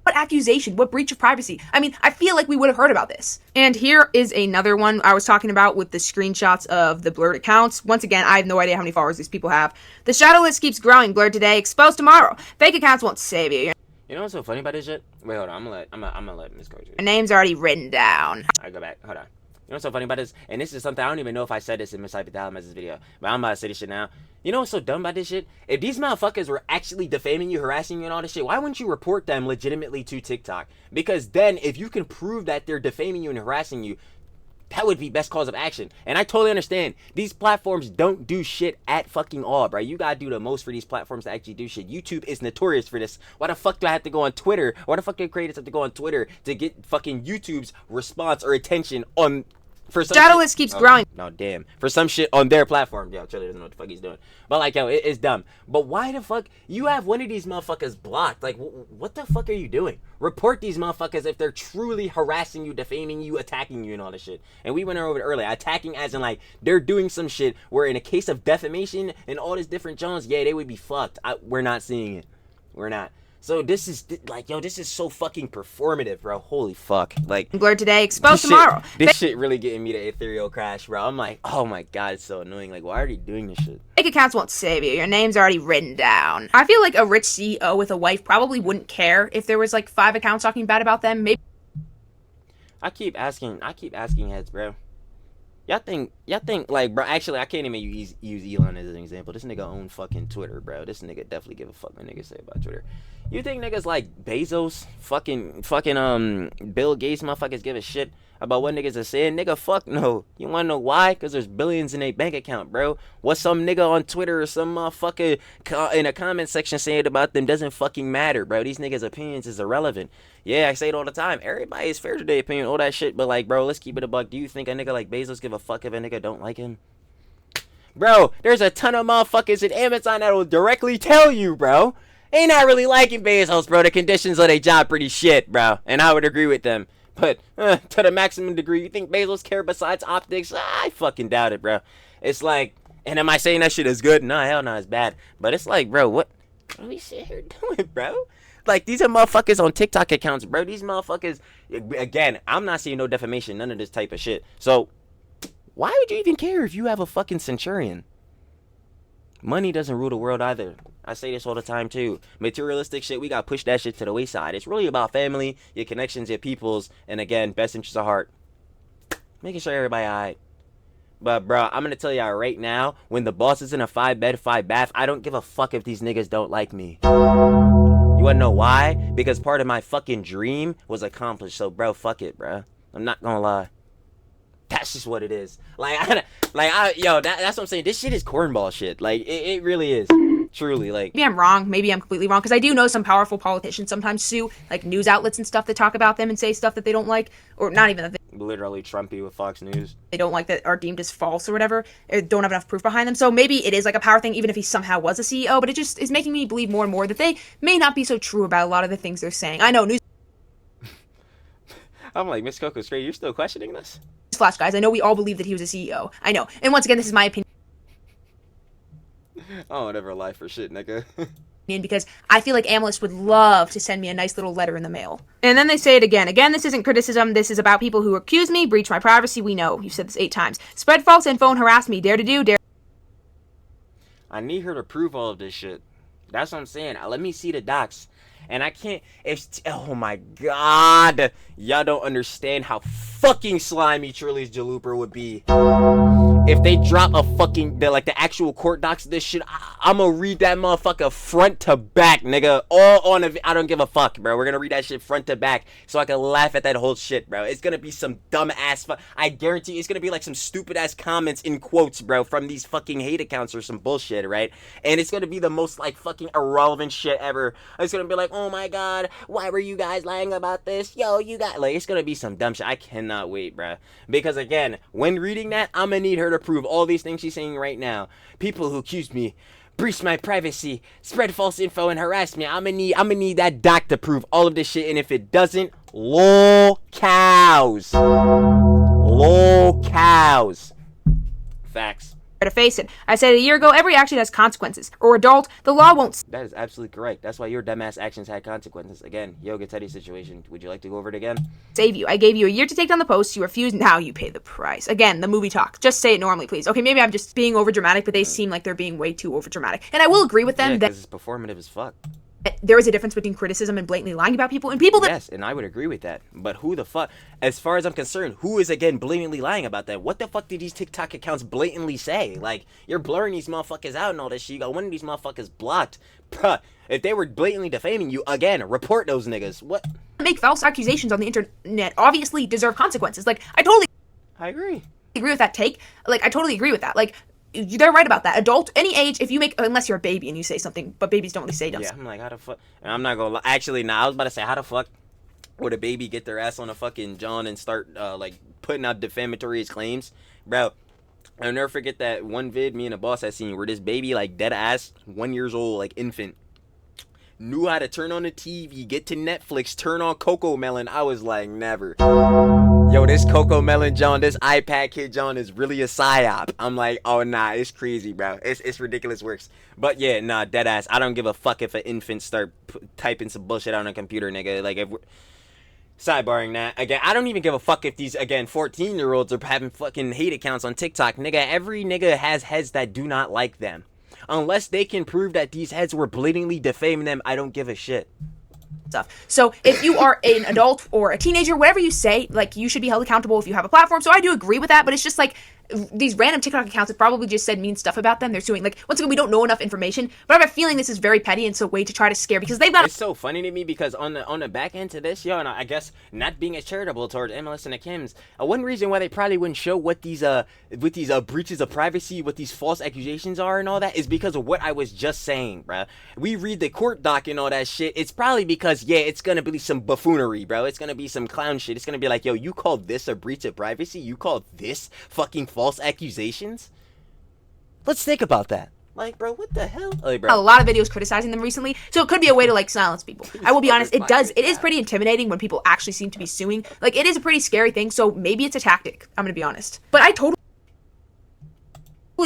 What accusation? What breach of privacy? I mean, I feel like we would have heard about this. And here is another one I was talking about with the screenshots of the blurred accounts. Once again, I have no idea how many followers these people have. The shadow list keeps growing. Blurred today, exposed tomorrow. Fake accounts won't save you. You know what's so funny about this shit? Wait, hold on. I'm gonna let Miss Coach. Your name's already written down. I go back. Hold on. You know what's so funny about this? And this is something I don't even know if I said this in Miss Hypothalamus' video, but I'm about to say this shit now. You know what's so dumb about this shit? If these motherfuckers were actually defaming you, harassing you, and all this shit, why wouldn't you report them legitimately to TikTok? Because then, if you can prove that they're defaming you and harassing you, that would be best cause of action. And I totally understand. These platforms don't do shit at fucking all, bro. You gotta do the most for these platforms to actually do shit. YouTube is notorious for this. Why the fuck do I have to go on Twitter? Why the fuck do creators have to go on Twitter to get fucking YouTube's response or attention on... For some Shadow shit, list keeps growing. No, damn. For some shit on their platform. Yo, Chili doesn't know what the fuck he's doing. But, like, yo, it's dumb. But why the fuck? You have one of these motherfuckers blocked. Like, what the fuck are you doing? Report these motherfuckers if they're truly harassing you, defaming you, attacking you, and all this shit. And we went over it earlier. Attacking as in, like, they're doing some shit where in a case of defamation and all this different Jones, yeah, they would be fucked. We're not seeing it. We're not. So this is like, yo, this is so fucking performative, bro. Holy fuck. Like, Blurred today, exposed tomorrow. This shit really getting me the ethereal crash, bro. I'm like, oh my god, it's so annoying. Like, why are they doing this shit? Fake accounts won't save you. Your name's already written down. I feel like a rich CEO with a wife probably wouldn't care if there was like 5 accounts talking bad about them. Maybe. I keep asking heads, bro. Y'all think, like, bro, actually, I can't even use Elon as an example. This nigga own fucking Twitter, bro. This nigga definitely give a fuck what niggas say about Twitter. You think niggas like Bezos, fucking, Bill Gates motherfuckers give a shit about what niggas are saying? Nigga, fuck no. You wanna know why? Because there's billions in a bank account, bro. What some nigga on Twitter or some motherfucker in a comment section saying about them doesn't fucking matter, bro. These niggas' opinions is irrelevant. Yeah, I say it all the time. Everybody is fair to their opinion, all that shit. But, like, bro, let's keep it a buck. Do you think a nigga like Bezos give a fuck if a nigga don't like him? Bro, there's a ton of motherfuckers at Amazon that will directly tell you, bro. They not really liking Bezos, bro. The conditions of their job pretty shit, bro. And I would agree with them. But, to the maximum degree, you think Bezos care besides optics? I fucking doubt it, bro. It's like, and am I saying that shit is good? No, hell no, it's bad. But it's like, bro, what are we sitting here doing, bro? Like, these are motherfuckers on TikTok accounts, bro. These motherfuckers, again, I'm not seeing no defamation, none of this type of shit. So, why would you even care if you have a fucking centurion? Money doesn't rule the world either. I say this all the time, too. Materialistic shit, we got to push that shit to the wayside. It's really about family, your connections, your peoples, and again, best interest of heart. Making sure everybody all right. But, bro, I'm going to tell y'all right now, when the boss is in a 5-bed, 5-bath, I don't give a fuck if these niggas don't like me. You wanna know why? Because part of my fucking dream was accomplished. So, bro, fuck it, bro. I'm not gonna lie. That's just what it is. That's what I'm saying. This shit is cornball shit. Like, it really is. Truly, like. Maybe I'm wrong. Maybe I'm completely wrong. Because I do know some powerful politicians sometimes sue, like, news outlets and stuff that talk about them and say stuff that they don't like. Or not even that they Literally Trumpy with Fox News. They don't like that are deemed as false or whatever. Or don't have enough proof behind them. So maybe it is like a power thing, even if he somehow was a CEO. But it just is making me believe more and more that they may not be so true about a lot of the things they're saying. I know, news. I'm like, Miss Coco Straight, you're still questioning this? Flash, guys. I know we all believe that he was a CEO. I know. And once again, this is my opinion. I don't ever lie for shit, nigga. Because I feel like Aemilst would love to send me a nice little letter in the mail. And then they say it again. Again, this isn't criticism. This is about people who accuse me, breach my privacy. We know. You've said this 8 times. Spread false info and harass me. Dare to do, dare. I need her to prove all of this shit. That's what I'm saying. Let me see the docs. And I can't, oh my god. Y'all don't understand how fucking slimy Trilly's Jalooper would be. If they drop a fucking, the actual court docs of this shit, I'm gonna read that motherfucker front to back, nigga. All on I don't give a fuck, bro. We're gonna read that shit front to back so I can laugh at that whole shit, bro. It's gonna be some dumb ass, I guarantee you, it's gonna be like some stupid ass comments in quotes, bro, from these fucking hate accounts or some bullshit, right? And it's gonna be the most, like, fucking irrelevant shit ever. It's gonna be like, oh my god, why were you guys lying about this? Yo, you got, like, it's gonna be some dumb shit. I cannot wait, bro. Because again, when reading that, I'm gonna need her to prove all these things she's saying right now. People who accused me, breached my privacy, spread false info, and harassed me. I'm gonna need that doc to prove all of this shit. And if it doesn't, lol cows. Lol cows. Facts. to face it. I said a year ago, every action has consequences. Or adult, the law won't That is absolutely correct. That's why your dumbass actions had consequences. Again, Hyoga Teddy situation. Would you like to go over it again? save you. I gave you a year to take down the post. You refused. Now you pay the price. Again, the movie talk. Just say it normally, please. Okay, maybe I'm just being overdramatic, but they seem like they're being way too overdramatic. And I will agree with them Yeah, that because it's performative as fuck. there is a difference between criticism and blatantly lying about people and people that Yes, and I would agree with that. But who the fuck, as far as I'm concerned, who is again blatantly lying about that? What the fuck did these TikTok accounts blatantly say? Like, you're blurring these motherfuckers out and all this shit. You got one of these motherfuckers blocked. Bruh, if they were blatantly defaming you, again, report those niggas. What? make false accusations on the internet obviously deserve consequences. Like, I agree with that take. Like, I totally agree with that. Like, they're right about that. Adult, any age, if you make, unless you're a baby and you say something, but babies don't really say dumb Yeah, I'm like, how the fuck? And I'm not gonna lie. Actually, nah, I was about to say, how the fuck would a baby get their ass on a fucking John and start, like, putting out defamatory claims? Bro, I'll never forget that one vid me and a boss had seen where this baby, like, dead ass, 1 year old, like, infant, knew how to turn on the TV, get to Netflix, turn on Coco Melon. I was like, never. Yo, this Coco Melon John, this iPad kid John is really a psyop. I'm like, oh nah, it's crazy, bro. It's ridiculous works. But yeah, nah, dead ass. I don't give a fuck if an infant start typing some bullshit on a computer, nigga. Like, if we're sidebarring that, again, I don't even give a fuck if these, again, 14-year-olds are having fucking hate accounts on TikTok, nigga. Every nigga has heads that do not like them. Unless they can prove that these heads were blatantly defaming them, I don't give a shit. stuff. So if you are an adult or a teenager, whatever you say, like, you should be held accountable if you have a platform. So I do agree with that, but it's just like these random TikTok accounts have probably just said mean stuff about them. They're suing. Like, once again, we don't know enough information, but I have a feeling this is very petty and it's a way to try to scare, because they've got. It's so funny to me because on the back end to this, yo, and I guess not being as charitable towards Aemilst and the Kims, one reason why they probably wouldn't show what these breaches of privacy, what these false accusations are and all that, is because of what I was just saying, bruh. We read the court doc and all that shit. It's probably because, yeah, it's gonna be some buffoonery, bro. It's gonna be some clown shit. It's gonna be like, yo, you called this a breach of privacy? You called this fucking false accusations? Let's think about that. Like, bro, what the hell? Like, bro. A lot of videos criticizing them recently, so it could be a way to, like, silence people. I will be honest, it is pretty intimidating when people actually seem to be suing. Like, it is a pretty scary thing, so maybe it's a tactic, I'm gonna be honest. But I totally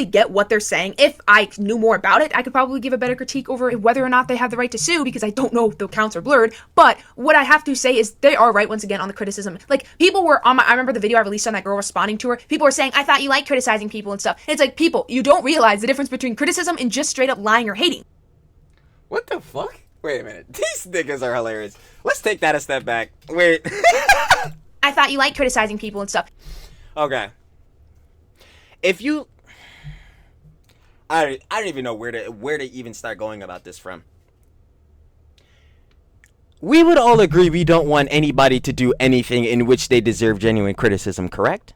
get what they're saying. If I knew more about it, I could probably give a better critique over whether or not they have the right to sue, because I don't know if the accounts are blurred. But what I have to say is they are right once again on the criticism. Like, people were on I remember the video I released on that girl responding to her. People were saying, I thought you liked criticizing people and stuff. And it's like, people, you don't realize the difference between criticism and just straight up lying or hating. What the fuck? Wait a minute. These niggas are hilarious. Let's take that a step back. Wait. I thought you liked criticizing people and stuff. Okay. If you... I don't even know where to even start going about this from. We would all agree we don't want anybody to do anything in which they deserve genuine criticism, correct?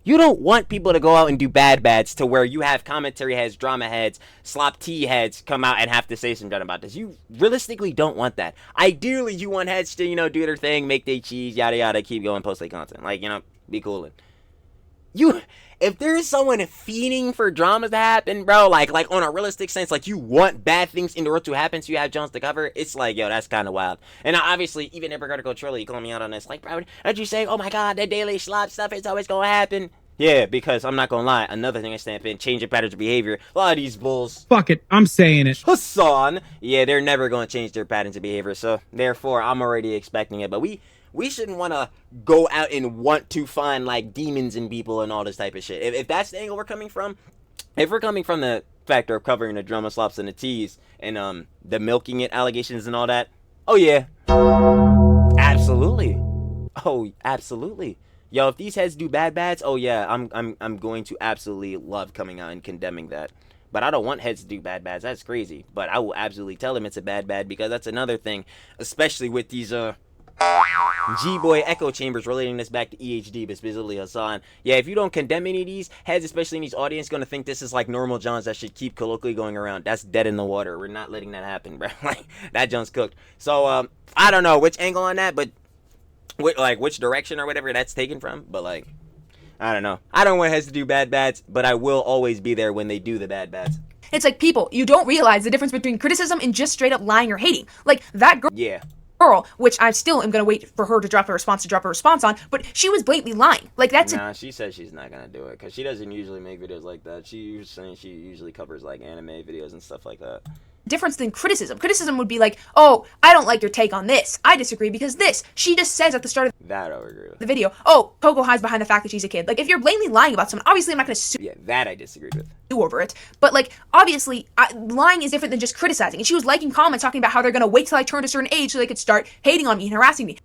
You don't want people to go out and do bads to where you have commentary heads, drama heads, slop tea heads come out and have to say something about this. You realistically don't want that. Ideally, you want heads to, do their thing, make their cheese, yada yada, keep going, post their content. Like, be cool. If there's someone feeding for drama to happen, bro, like on a realistic sense, like, you want bad things in the world to happen so you have Jones to cover, it's like, yo, that's kind of wild. And obviously, even if we're gonna go Trilly, you call me out on this, like, bro, aren't you saying, oh my god, that daily slop stuff is always gonna happen? Yeah, because I'm not gonna lie, another thing I stamp in, changing patterns of behavior. A lot of these bulls, Fuck it, I'm saying it. Hassan, yeah, they're never gonna change their patterns of behavior, so therefore, I'm already expecting it, but we shouldn't want to go out and want to find, like, demons in people and all this type of shit. If that's the angle we're coming from, if we're coming from the factor of covering the drama slops and the teas and the milking it allegations and all that, oh yeah, absolutely, oh absolutely, yo, if these heads do bads, oh yeah, I'm going to absolutely love coming out and condemning that. But I don't want heads to do bads. That's crazy. But I will absolutely tell them it's a bad, because that's another thing, especially with these G-Boy echo chambers relating this back to EHD, but specifically Hassan. Yeah, if you don't condemn any of these heads, especially in these audience, gonna think this is like normal Johns that should keep colloquially going around. That's dead in the water. We're not letting that happen, bro. Like, that John's cooked. So, I don't know which angle on that, but which direction or whatever that's taken from, but like, I don't know. I don't want heads to do bads, but I will always be there when they do the bads. It's like, people, you don't realize the difference between criticism and just straight up lying or hating. Like, that girl Yeah. girl, which I still am gonna wait for her to drop a response on, but she was blatantly lying. Like, that's Nah, she said she's not gonna do it because she doesn't usually make videos like that. She was saying she usually covers like anime videos and stuff like that. difference than criticism. Criticism would be like, oh, I don't like your take on this. I disagree because this. She just says at the start of That I would agree with. the video, oh, Coco hides behind the fact that she's a kid. Like, if you're blatantly lying about someone, obviously I'm not going to sue Yeah, that I disagreed with. you over it. But, like, obviously, lying is different than just criticizing. And she was liking comments talking about how they're going to wait till I turn a certain age so they could start hating on me and harassing me.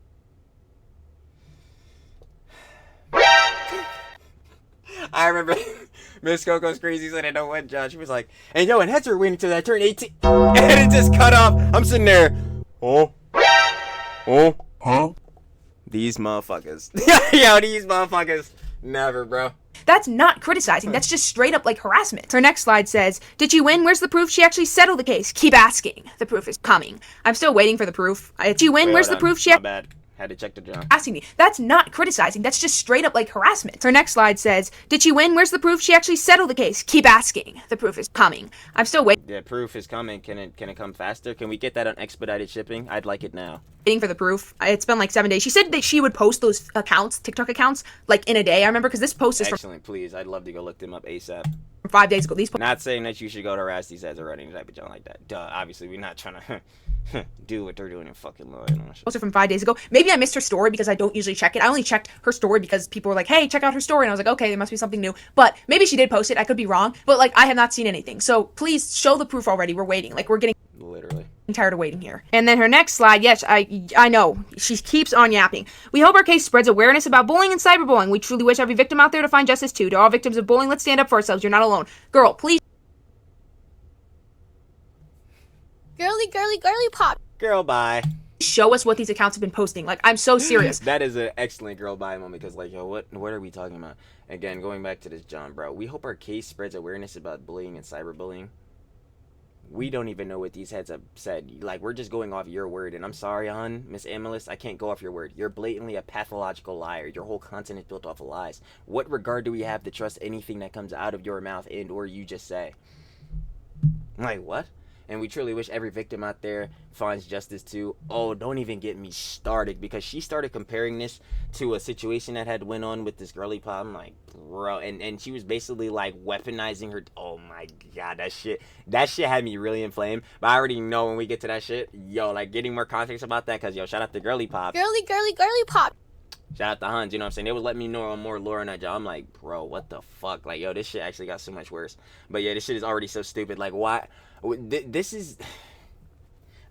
I remember Miss Coco's crazy said I know what, John. She was like, and yo, and heads are waiting till I turn 18. And it just cut off. I'm sitting there. Oh. Huh? These motherfuckers. Yo, these motherfuckers. Never, bro. That's not criticizing. That's just straight up, like, harassment. Her next slide says, did she win? Where's the proof she actually settled the case? Keep asking. The proof is coming. I'm still waiting for the proof. Did she win? Wait, Where's hold the on. proof she My bad. Had to check the John. asking me? That's not criticizing. That's just straight up, like, harassment. Her next slide says, did she win? Where's the proof she actually settled the case? Keep asking. The proof is coming. I'm still waiting The proof is coming. Can it come faster? Can we get that on expedited shipping? I'd like it now. for the proof. It's been like 7 days. She said that she would post those accounts, TikTok accounts, like, in a day. I remember because this post is from Excellent, please. I'd love to go look them up ASAP. 5 days ago. These Not saying that you should go to harass these heads or any type of junk like that. Duh, obviously, we're not trying to do what they're doing in fucking law. posts are from 5 days ago. Maybe I missed her story because I don't usually check it. I only checked her story because people were like, hey, check out her story. And I was like, okay, there must be something new. But maybe she did post it. I could be wrong. But, like, I have not seen anything. So please show the proof already. We're waiting. Like, we're getting Literally. tired of waiting here. And then her next slide, yes, I know. She keeps on yapping. We hope our case spreads awareness about bullying and cyberbullying. We truly wish every victim out there to find justice too. To all victims of bullying, let's stand up for ourselves. You're not alone. Girl, please Girly pop. Girl, bye. show us what these accounts have been posting. Like, I'm so serious. That is an excellent girl bye moment because, like, yo, what are we talking about? Again, going back to this, John, bro. We hope our case spreads awareness about bullying and cyberbullying. We don't even know what these heads have said. Like, we're just going off your word. And I'm sorry, hon, Miss Aemilst, I can't go off your word. You're blatantly a pathological liar. Your whole content is built off of lies. What regard do we have to trust anything that comes out of your mouth and or you just say? Like, what? And we truly wish every victim out there finds justice too. Oh, don't even get me started because she started comparing this to a situation that had went on with this girly pop. I'm like, bro, and she was basically like weaponizing her. Oh my god, that shit had me really inflamed. But I already know when we get to that shit, yo, like getting more context about that because yo, shout out to girly pop. Girly pop. Shout out to Hans, you know what I'm saying? They would let me know on more lore on that job. I'm like, bro, what the fuck? Like, yo, this shit actually got so much worse. But yeah, this shit is already so stupid. Like, why? This is...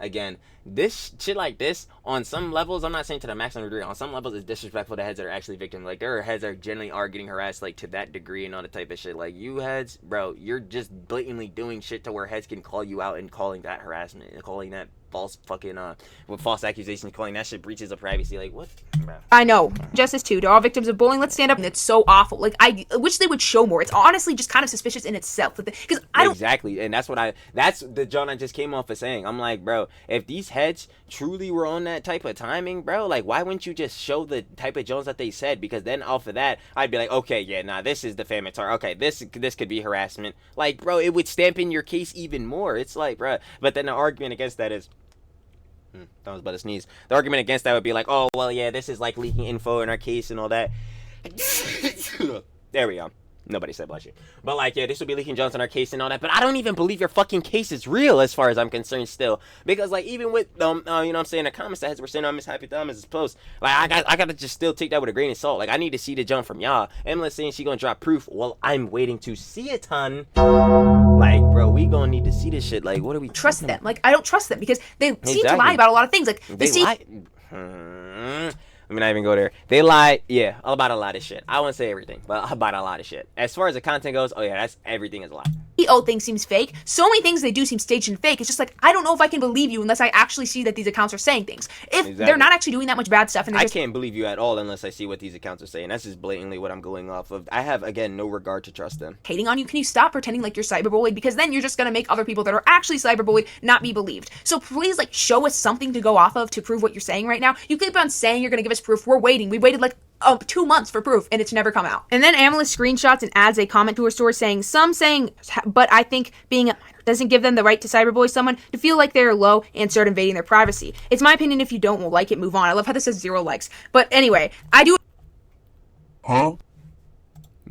Again, this shit like this, on some levels, I'm not saying to the maximum degree, on some levels it's disrespectful to heads that are actually victims. Like, there are heads that generally are getting harassed, like, to that degree and all the type of shit. Like, you heads, bro, you're just blatantly doing shit to where heads can call you out and calling that harassment, and calling that false fucking, with false accusations, calling that shit breaches of privacy. Like, what? Bro. I know. Justice too. To all victims of bullying, let's stand up. And it's so awful. Like, I wish they would show more. It's honestly just kind of suspicious in itself. Because I don't... Exactly. And that's the John I just came off of saying. I'm like, bro, if these heads truly were on that type of timing, bro, like, why wouldn't you just show the type of Jones that they said? Because then off of that, I'd be like, okay, yeah, nah, this is defamatory. Okay, this could be harassment. Like, bro, it would stamp in your case even more. It's like, bro, but then the argument against that is, that was about to sneeze. The argument against that would be like, oh, well, yeah, this is like leaking info in our case and all that. There we go. Nobody said bless you. But like, yeah, this would be leaking Jones in our case and all that. But I don't even believe your fucking case is real as far as I'm concerned still. Because like, even with, you know what I'm saying, the comments that were sent on Miss Happy Thomas's post, like, I gotta just still take that with a grain of salt. Like, I need to see the jump from y'all. Emily's saying she gonna drop proof. Well, I'm waiting to see a ton. Like, bro, we gonna need to see this shit. Like, what are we trust them. Like, I don't trust them because they seem to lie about a lot of things. Like, they lie. Let me not even go there. They lie, yeah, about a lot of shit. I won't say everything, but about a lot of shit. As far as the content goes, oh yeah, everything is a lie. CEO thing seems fake. So many things they do seem staged and fake. It's just like, I don't know if I can believe you unless I actually see that these accounts are saying things. If they're not actually doing that much bad stuff, and I can't believe you at all unless I see what these accounts are saying. That's just blatantly what I'm going off of. I have, again, no regard to trust them. Hating on you, can you stop pretending like you're cyberbullied? Because then you're just gonna make other people that are actually cyberbullied not be believed. So please, like, show us something to go off of to prove what you're saying right now. You keep on saying you're gonna give us proof. We're waiting. We waited like 2 months for proof, and it's never come out. And then Aemilst screenshots and adds a comment to her story saying, but I think being a minor doesn't give them the right to cyberbully someone to feel like they're low and start invading their privacy. It's my opinion. If you don't like it, move on. I love how this says 0 likes. But anyway, I do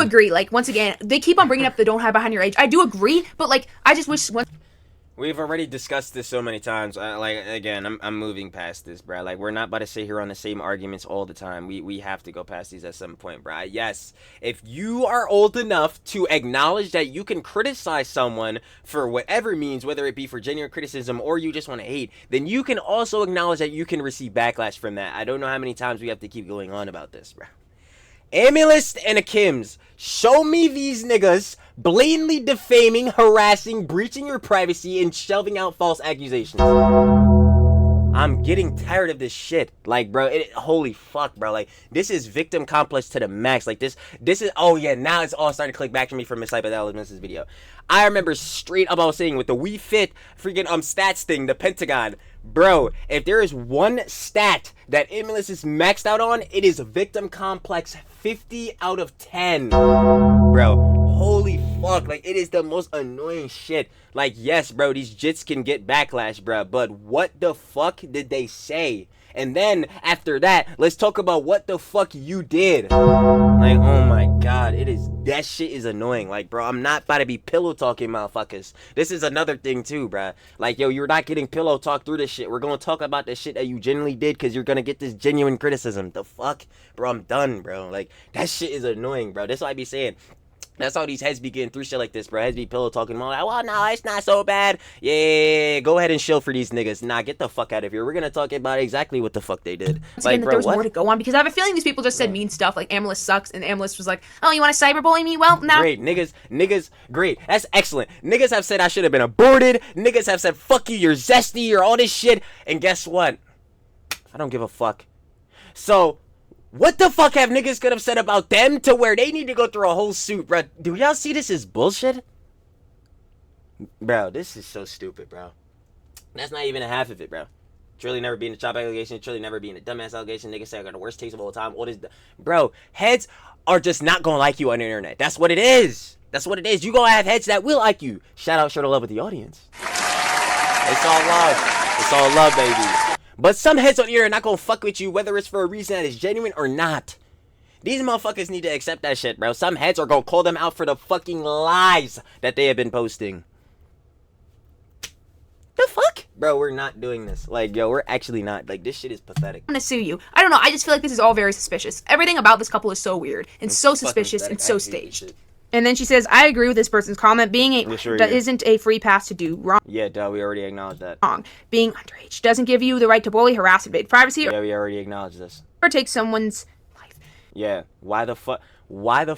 agree. Like, once again, they keep on bringing up the don't hide behind your age. I do agree, but like, I just wish We've already discussed this so many times. Like, again, I'm moving past this, bro. Like, we're not about to sit here on the same arguments all the time. We have to go past these at some point, bro. Yes, if you are old enough to acknowledge that you can criticize someone for whatever means, whether it be for genuine criticism or you just want to hate, then you can also acknowledge that you can receive backlash from that. I don't know how many times we have to keep going on about this, bro. Aemilst and Aemilst, show me these niggas blatantly defaming, harassing, breaching your privacy, and shelving out false accusations. I'm getting tired of this shit. Like, bro, holy fuck, bro. Like, this is victim complex to the max. Like, this is, oh yeah, now it's all starting to click back to me from Miss Hypothalamus' video. I remember straight up I was saying with the We Fit freaking stats thing, the Pentagon. Bro, if there is one stat that Aemilst is maxed out on, it is victim complex 50 out of 10. Bro, holy fuck, like, it is the most annoying shit. Like, yes, bro, these jits can get backlash, bro, but what the fuck did they say? And then after that, let's talk about what the fuck you did. Like, oh my god, that shit is annoying. Like, bro, I'm not about to be pillow talking, motherfuckers. This is another thing too, bro. Like, yo, you're not getting pillow talk through this shit. We're gonna talk about the shit that you genuinely did, because you're gonna get this genuine criticism. The fuck, bro, I'm done, bro. Like, that shit is annoying, bro. That's what I be saying. That's how these heads be getting through shit like this, bro. Heads be pillow talking. I'm like, well, no, it's not so bad. Yeah, go ahead and chill for these niggas. Nah, get the fuck out of here. We're gonna talk about exactly what the fuck they did. Once Like, again, that bro, there was what? more to go on, because I have a feeling these people just said mean stuff, like Aemilst sucks, and Aemilst was like, oh, you want to cyberbully me? Well, now. Great, niggas, great. That's excellent. Niggas have said I should have been aborted. Niggas have said, fuck you, you're zesty, you're all this shit. And guess what? I don't give a fuck. So, what the fuck have niggas could have said about them to where they need to go through a whole suit, bro? Do y'all see this as bullshit? Bro, this is so stupid, bro. That's not even a half of it, bro. Trilly never being a chop allegation. Trilly never being a dumbass allegation. Niggas say I got the worst taste of all time. What is bro, heads are just not gonna like you on the internet. That's what it is. That's what it is. You gonna have heads that will like you. Shout out, show the love with the audience. It's all love. It's all love, baby. But some heads on the internet not gonna fuck with you, whether it's for a reason that is genuine or not. These motherfuckers need to accept that shit, bro. Some heads are gonna call them out for the fucking lies that they have been posting. The fuck? Bro, we're not doing this. Like, yo, we're actually not. Like, this shit is pathetic. I'm gonna sue you. I don't know. I just feel like this is all very suspicious. Everything about this couple is so weird and so suspicious and so staged. And then she says, I agree with this person's comment. Being isn't a free pass to do wrong. Yeah, duh, we already acknowledged that. Being underage doesn't give you the right to bully, harass, invade privacy, Yeah, we already acknowledged this. or take someone's life. Yeah, why the fuck? Why the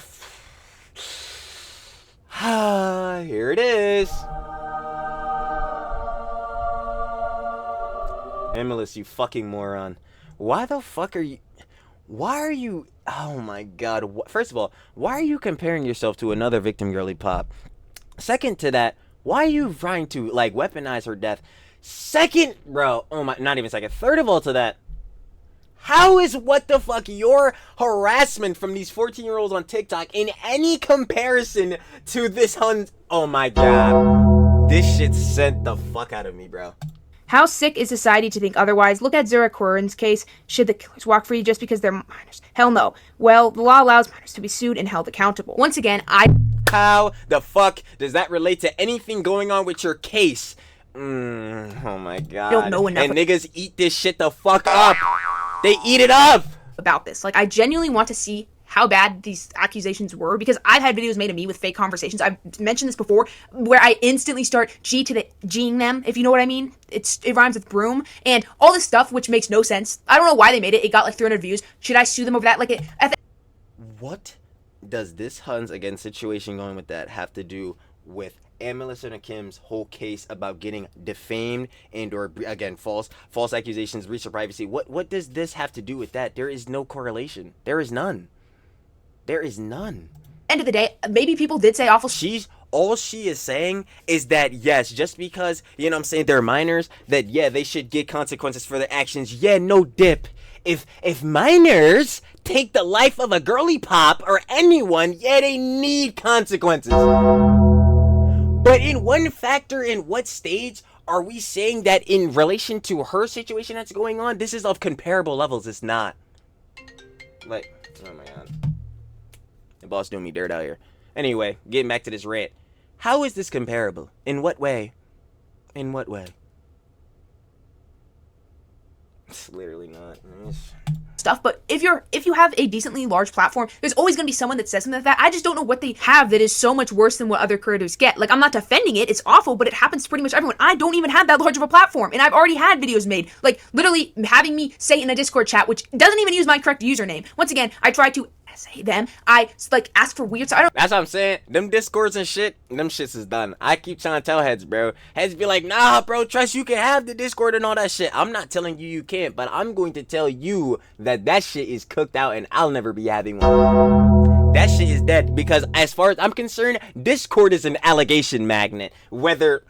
here it is. Aemilst, you fucking moron. Why the fuck are you... Why are you... Oh my god. First of all, why are you comparing yourself to another victim girly pop? Second to that, why are you trying to, like, weaponize her death? Second, bro, oh my... Not even second. Third of all to that, how is what the fuck your harassment from these 14-year-olds on TikTok in any comparison to this Oh my god. This shit sent the fuck out of me, bro. How sick is society to think otherwise? Look at Zurich Curran's case. Should the killers walk free just because they're minors? Hell no. Well, the law allows minors to be sued and held accountable. Once again, How the fuck does that relate to anything going on with your case? Oh my god. don't know enough And niggas eat this shit the fuck up. They eat it up. about this. Like, I genuinely want to see how bad these accusations were, because I've had videos made of me with fake conversations. I've mentioned this before, where I instantly start G'ing them, if you know what I mean. It rhymes with broom, and all this stuff, which makes no sense. I don't know why they made it. It got like 300 views. Should I sue them over that? Like, What does this Huns against situation going with that have to do with Aemilst and Akim's whole case about getting defamed and or again false accusations, breach of privacy? What does this have to do with that? There is no correlation. There is none. There is none. End of the day, maybe people did say awful All she is saying is that, yes, just because, you know what I'm saying, they're minors, that, yeah, they should get consequences for their actions. Yeah, no dip. if minors take the life of a girly pop or anyone, yeah, they need consequences. But in one factor, in what stage are we saying that in relation to her situation that's going on, this is of comparable levels? It's not. Like, oh my god. The boss doing me dirt out here. Anyway, getting back to this rant. How is this comparable? In what way? In what way? It's literally not. Stuff, but if you have a decently large platform, there's always going to be someone that says something like that. I just don't know what they have that is so much worse than what other creators get. Like, I'm not defending it, it's awful, but it happens to pretty much everyone. I don't even have that large of a platform, and I've already had videos made, like literally having me say in a Discord chat, which doesn't even use my correct username. Once again, I try to say them, I like ask for weird, so I don't. That's what I'm saying. Them discords and shit, them shits is done. I keep trying to tell heads, bro. Heads be like, nah, bro, trust you can have the Discord and all that shit. I'm not telling you you can't, but I'm going to tell you that that shit is cooked out and I'll never be having one. That shit is dead, because as far as I'm concerned, Discord is an allegation magnet. Whether,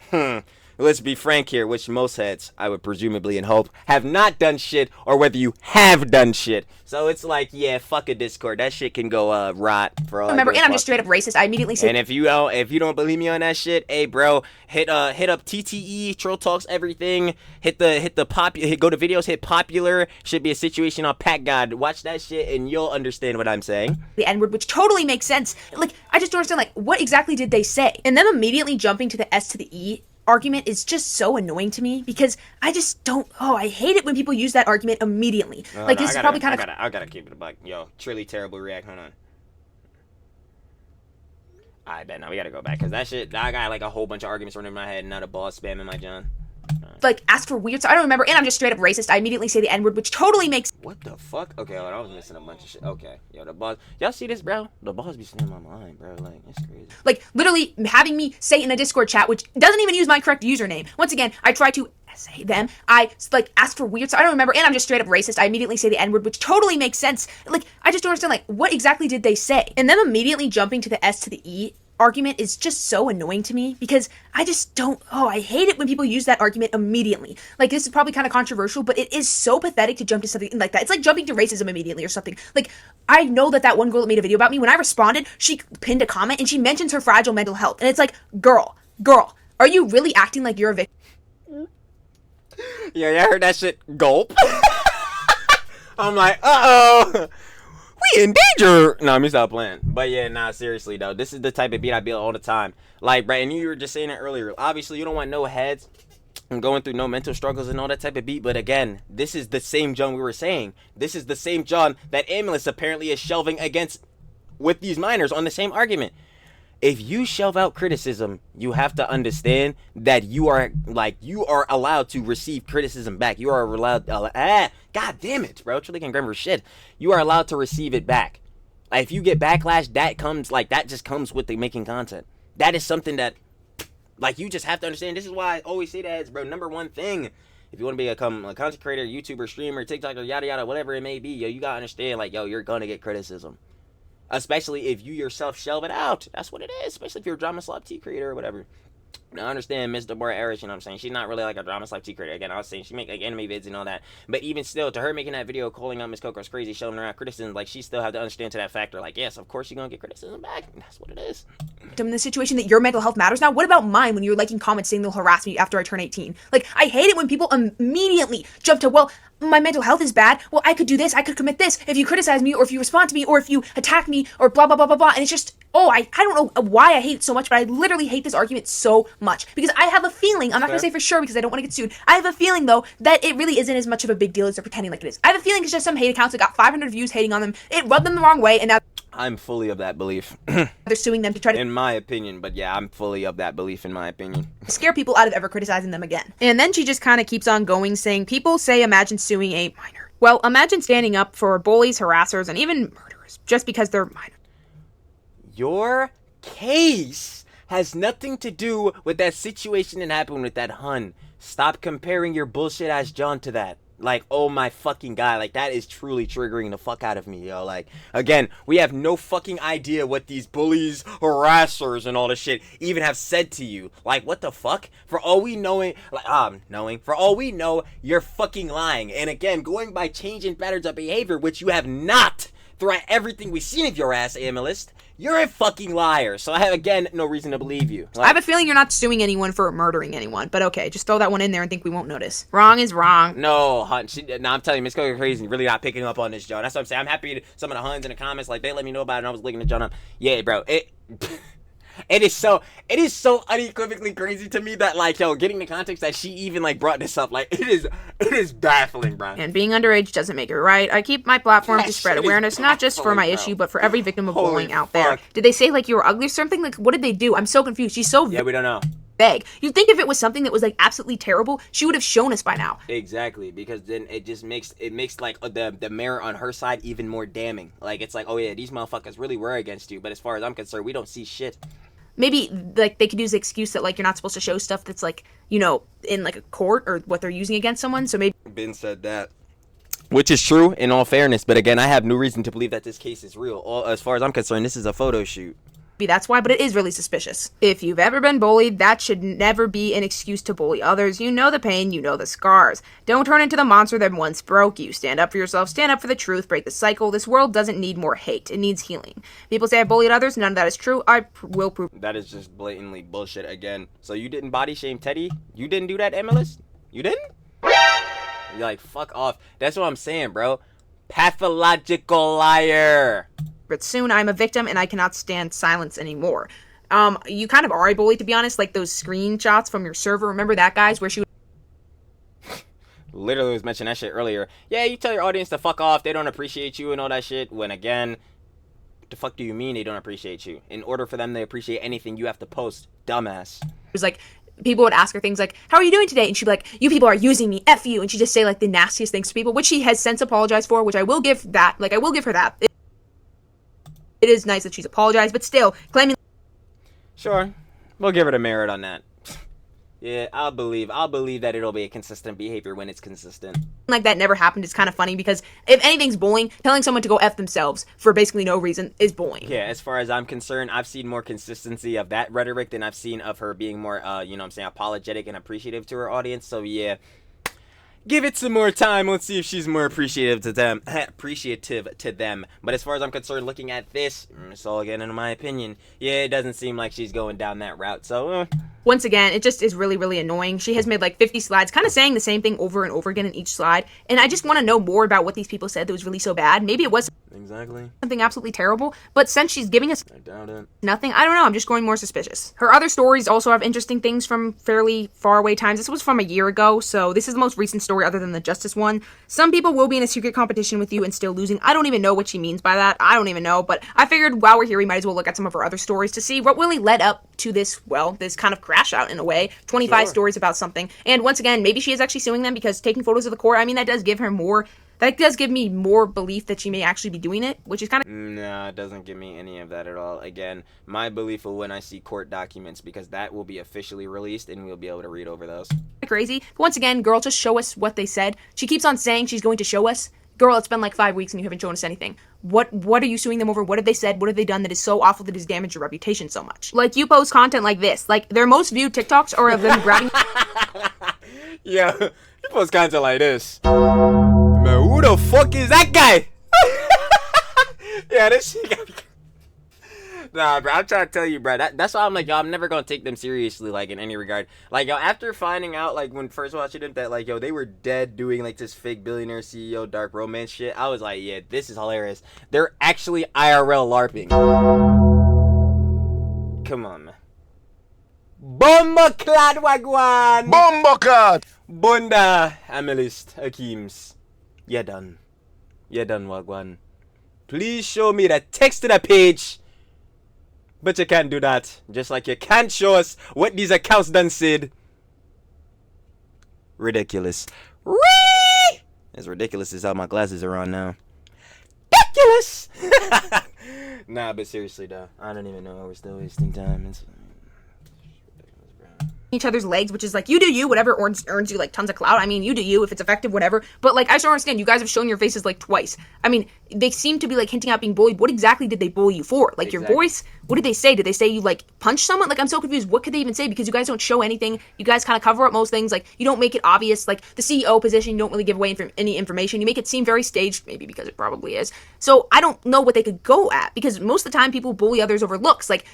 let's be frank here, which most heads, I would presumably and hope, have not done shit, or whether you have done shit. So it's like, yeah, fuck a Discord. That shit can go rot for all. Remember, and I'm just straight up racist. I immediately say. And if you don't believe me on that shit, hey bro, hit up TTE, TrillTalksEverything. Hit go to videos, hit popular. Should be a situation on Pack God. Watch that shit and you'll understand what I'm saying. The N-word, which totally makes sense. Like, I just don't understand, like, what exactly did they say? And them immediately jumping to the S to the E argument is just so annoying to me, because I just don't. Oh, I hate it when people use that argument immediately. Like, this is probably kind of. I gotta keep it a buck. Yo, truly terrible react. Hold on. I bet now we gotta go back, because that shit. I got like a whole bunch of arguments running in my head, and now the boss spamming my John. Like, ask for weird, so I don't remember, and I'm just straight up racist. I immediately say the N-word, which totally makes. What the fuck? Okay, hold on, I was missing a bunch of shit. Okay, yo, the boss. Y'all see this, bro? The boss be sitting in my mind, bro. Like, it's crazy. Like, literally having me say in a Discord chat, which doesn't even use my correct username. Once again, I try to say them. I like ask for weird, so I don't remember, and I'm just straight up racist. I immediately say the N-word, which totally makes sense. Like, I just don't understand, like, what exactly did they say? And them immediately jumping to the S to the E argument is just so annoying to me, because I just don't. Oh, I hate it when people use that argument immediately. Like, this is probably kind of controversial, but it is so pathetic to jump to something like that. It's like jumping to racism immediately or something. Like, I know that one girl that made a video about me, when I responded, she pinned a comment and she mentions her fragile mental health, and it's like, girl, are you really acting like you're a victim? Yeah, I heard that shit. Gulp. I'm like, uh-oh. We in danger. No, let me stop playing. But yeah, nah, seriously though, this is the type of beat I beat all the time. Like, Brett, and you were just saying it earlier. Obviously, you don't want no heads and going through no mental struggles and all that type of beat. But again, this is the same John we were saying. This is the same John that Aemilst apparently is shelving against with these minors on the same argument. If you shelve out criticism, you have to understand that you are allowed to receive criticism back. You are allowed. God damn it, bro! Truly can grammar shit. You are allowed to receive it back. Like, if you get backlash, that just comes with the making content. That is something that, like, you just have to understand. This is why I always say that, bro. Number one thing, if you want to become a content creator, YouTuber, streamer, TikToker, yada yada, whatever it may be, yo, you gotta understand, like, yo, you're gonna get criticism. Especially if you yourself shelve it out. That's what it is. Especially if you're a drama slap tea creator or whatever. Now, I understand Ms. Deborah Arish, you know what I'm saying? She's not really like a drama slap tea creator. Again, I was saying she make like anime vids and all that. But even still, to her making that video calling out Miss Coco's crazy, shelving her out criticism, like, she still have to understand to that factor. Like, yes, of course you're going to get criticism back. That's what it is. In the situation that your mental health matters now, what about mine when you're liking comments saying they'll harass me after I turn 18? Like, I hate it when people immediately jump to, well, my mental health is bad. Well, I could do this. I could commit this. If you criticize me, or if you respond to me, or if you attack me, or blah, blah, blah, blah, blah. And it's just, I don't know why I hate it so much, but I literally hate this argument so much. Because I have a feeling, I'm not going to say for sure because I don't want to get sued. I have a feeling, though, that it really isn't as much of a big deal as they're pretending like it is. I have a feeling it's just some hate accounts that got 500 views hating on them. It rubbed them the wrong way, and now I'm fully of that belief. they're suing them to try to, in my opinion, but yeah, I'm fully of that belief in my opinion. Scare people out of ever criticizing them again. And then she just kind of keeps on going, saying, people say imagine suing a minor. Well, imagine standing up for bullies, harassers, and even murderers just because they're minor. Your case has nothing to do with that situation that happened with that Hun. Stop comparing your bullshit ass John to that. Like, oh my fucking god, like that is truly triggering the fuck out of me, yo. Like, again, we have no fucking idea what these bullies, harassers, and all this shit even have said to you. Like, what the fuck? For all we know, for all we know, you're fucking lying. And again, going by changing patterns of behavior, which you have not throughout everything we've seen of your ass, Aemilst. You're a fucking liar. So I have, again, no reason to believe you. I have a feeling you're not suing anyone for murdering anyone. But okay, just throw that one in there and think we won't notice. Wrong is wrong. No, Hun. I'm telling you, Miss Coco Crazy really not picking up on this, Joe. That's what I'm saying. I'm happy to, some of the Huns in the comments, like, they let me know about it and I was looking at John up. Yeah, bro. It is so unequivocally crazy to me that, like, yo, getting the context that she even, like, brought this up, like, it is baffling, bro. And being underage doesn't make it right. I keep my platform to spread awareness, not just for my issue, but for every victim of bullying out there. Did they say, like, you were ugly or something? Like, what did they do? I'm so confused. She's so yeah, we don't know. vague. You'd think if it was something that was, like, absolutely terrible, she would have shown us by now. Exactly, because then it just makes like the mirror on her side even more damning. Like, it's like, oh yeah, these motherfuckers really were against you, but as far as I'm concerned, we don't see shit. Maybe, like, they could use the excuse that, like, you're not supposed to show stuff that's, like, you know, in, like, a court or what they're using against someone, so maybe... Ben said that. Which is true, in all fairness, but again, I have no reason to believe that this case is real. As far as I'm concerned, this is a photo shoot. That's why, but it is really suspicious. If you've ever been bullied, that should never be an excuse to bully others. You know the pain, you know the scars. Don't turn into the monster that once broke you. Stand up for yourself, stand up for the truth, break the cycle. This world doesn't need more hate, it needs healing. People say I bullied others, none of that is true. I will prove. That is just blatantly bullshit again. So you didn't body shame Teddy? You didn't do that, Aemilst? You didn't? You're like, fuck off. That's what I'm saying, bro. Pathological liar. But soon I'm a victim and I cannot stand silence anymore. You kind of are a bully, to be honest. Like those screenshots from your server. Remember that, guys, where she literally was mentioning that shit earlier. Yeah, you tell your audience to fuck off. They don't appreciate you and all that shit. When again, what the fuck do you mean they don't appreciate you? In order for them to appreciate anything, you have to post, dumbass. It was like, people would ask her things like, how are you doing today? And she'd be like, you people are using me, F you. And she'd just say like the nastiest things to people, which she has since apologized for, which I will give that. Like, I will give her that. It is nice that she's apologized, but still, claiming... Sure. We'll give her the merit on that. Yeah, I'll believe that it'll be a consistent behavior when it's consistent. Like that never happened is kind of funny because if anything's bullying, telling someone to go F themselves for basically no reason is bullying. Yeah, as far as I'm concerned, I've seen more consistency of that rhetoric than I've seen of her being more, you know what I'm saying, apologetic and appreciative to her audience. So yeah, give it some more time. Let's see if she's more appreciative to them. But as far as I'm concerned, looking at this, it's all again in my opinion. Yeah, it doesn't seem like she's going down that route. So, once again, it just is really, really annoying. She has made like 50 slides, kind of saying the same thing over and over again in each slide. And I just want to know more about what these people said that was really so bad. Maybe it was exactly something absolutely terrible. But since she's giving us I doubt it. Nothing, I don't know. I'm just growing more suspicious. Her other stories also have interesting things from fairly far away times. This was from a year ago, so this is the most recent story other than the Justice one. Some people will be in a secret competition with you and still losing. I don't even know what she means by that. I don't even know. But I figured while we're here, we might as well look at some of her other stories to see what really led up to this, well, this kind of crash out in a way. 25 stories about something. And once again, maybe she is actually suing them because taking photos of the court, I mean, that does give me more belief that she may actually be doing it, which is kind of... No, it doesn't give me any of that at all. Again, my belief will when I see court documents, because that will be officially released and we'll be able to read over those. Crazy. But once again, girl, just show us what they said. She keeps on saying she's going to show us. Girl, it's been like 5 weeks and you haven't shown us anything. What are you suing them over? What have they said? What have they done that is so awful that has damaged your reputation so much? Like, you post content like this. Like, their most viewed TikToks are of them grabbing... Yeah, you post content like this. Man, who the fuck is that guy? Yeah, this shit got me... Nah, bro, I'm trying to tell you, bro. That's why I'm like, yo, I'm never gonna take them seriously, like, in any regard. Like, yo, after finding out, like, when first watching them, that, like, yo, they were dead doing, like, this fake billionaire CEO dark romance shit, I was like, yeah, this is hilarious. They're actually IRL LARPing. Come on, man. Bomboclad wagwan! Bomboclad! Bunda, Aemilst, Aemilst. You're done. You're done, wagwan. Please show me the text to the page. But you can't do that. Just like you can't show us what these accounts done said. Ridiculous. As ridiculous as how my glasses are on now. Ridiculous! Nah, but seriously, though. I don't even know why we're still wasting time. It's ridiculous, bro. each other's legs, which is like, you do you, whatever earns you like tons of clout. I mean, you do you, if it's effective, whatever. But like, I just don't understand. You guys have shown your faces like twice. I mean, they seem to be like hinting at being bullied. What exactly did they bully you for? Like your voice? What did they say? Did they say you like punched someone? Like, I'm so confused. What could they even say? Because you guys don't show anything. You guys kind of cover up most things. Like, you don't make it obvious. Like the CEO position, you don't really give away any information. You make it seem very staged, maybe because it probably is. So I don't know what they could go at, because most of the time people bully others over looks. Like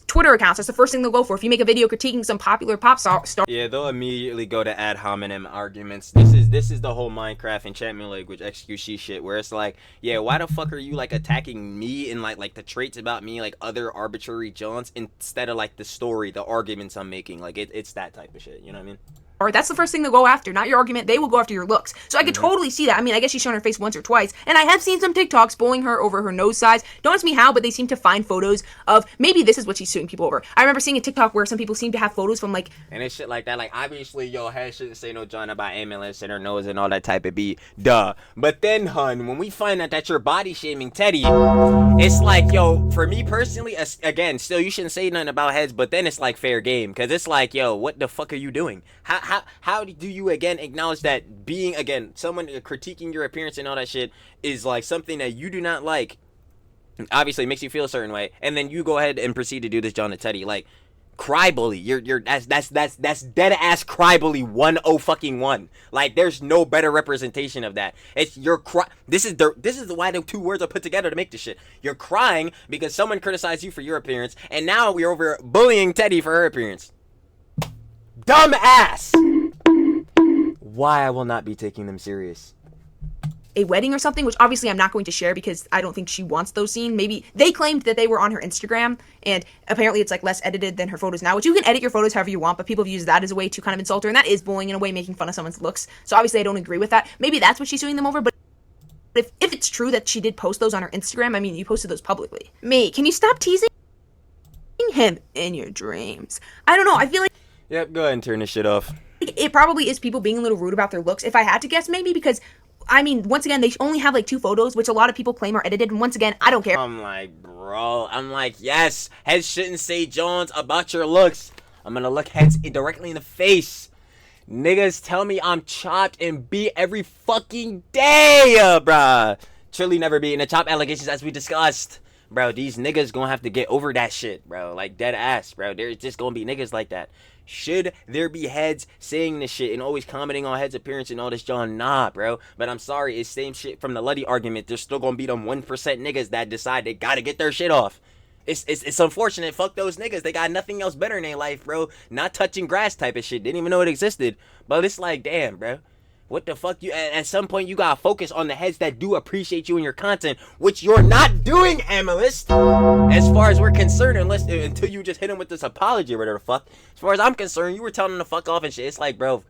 Twitter accounts, that's the first thing they'll go for. If you make a video critiquing some popular pop star, yeah, they'll immediately go to ad hominem arguments. This is the whole Minecraft enchantment language XQC shit, where it's like, yeah, why the fuck are you like attacking me and like the traits about me, like other arbitrary Johns, instead of like the story, the arguments I'm making? Like it's that type of shit, you know what I mean? or that's the first thing they'll go after, not your argument. They will go after your looks. So I could totally see that. I mean, I guess she's shown her face once or twice, and I have seen some TikToks bullying her over her nose size. Don't ask me how, but they seem to find photos of, maybe this is what she's suing people over. I remember seeing a TikTok where some people seem to have photos from like, and it's shit like that. Like, obviously, your head shouldn't say no John about Aemilst and her nose and all that type of beat. Duh. But then, hun, when we find out that you're body shaming Teddy, it's like, yo, for me personally, again, still, you shouldn't say nothing about heads, but then it's like fair game. Because it's like, yo, what the fuck are you doing? How do you, again, acknowledge that being, again, someone critiquing your appearance and all that shit is like something that you do not like? Obviously, it makes you feel a certain way. And then you go ahead and proceed to do this John to Teddy. Like, crybully, that's dead ass crybully 101. Like, there's no better representation of that. It's your cry. This is why the two words are put together to make this shit. You're crying because someone criticized you for your appearance, and now we're over bullying Teddy for her appearance. Dumb ass. Why I will not be taking them serious. a wedding or something, which obviously I'm not going to share because I don't think she wants those seen. Maybe they claimed that they were on her Instagram, and apparently it's like less edited than her photos now, which you can edit your photos however you want, but people have used that as a way to kind of insult her, and that is bullying in a way, making fun of someone's looks. So obviously I don't agree with that. Maybe that's what she's suing them over, but if it's true that she did post those on her Instagram, I mean, you posted those publicly. Me, can you stop teasing him in your dreams? I don't know, I feel like Yep, go ahead and turn this shit off. it probably is people being a little rude about their looks. If I had to guess, maybe because, I mean, once again, they only have like 2 photos, which a lot of people claim are edited. And once again, I don't care. I'm like, bro, yes, heads shouldn't say Jones about your looks. I'm gonna look heads directly in the face. Niggas tell me I'm chopped and beat every fucking day, bruh. Truly never beating the chop allegations as we discussed. Bro, these niggas gonna have to get over that shit, bro. Like, dead ass, bro. There's just gonna be niggas like that. Should there be heads saying this shit and always commenting on heads' appearance and all this, John? Nah, bro. But I'm sorry, it's same shit from the Luddy argument. There's still gonna be them 1% niggas that decide they gotta get their shit off. It's unfortunate. Fuck those niggas. They got nothing else better in their life, bro. Not touching grass type of shit. Didn't even know it existed. But it's like, damn, bro. What the fuck? You at some point you gotta focus on the heads that do appreciate you and your content, which you're not doing, Aemilst. As far as we're concerned, until you just hit him with this apology or whatever the fuck. As far as I'm concerned, you were telling him to fuck off and shit. It's like, bro,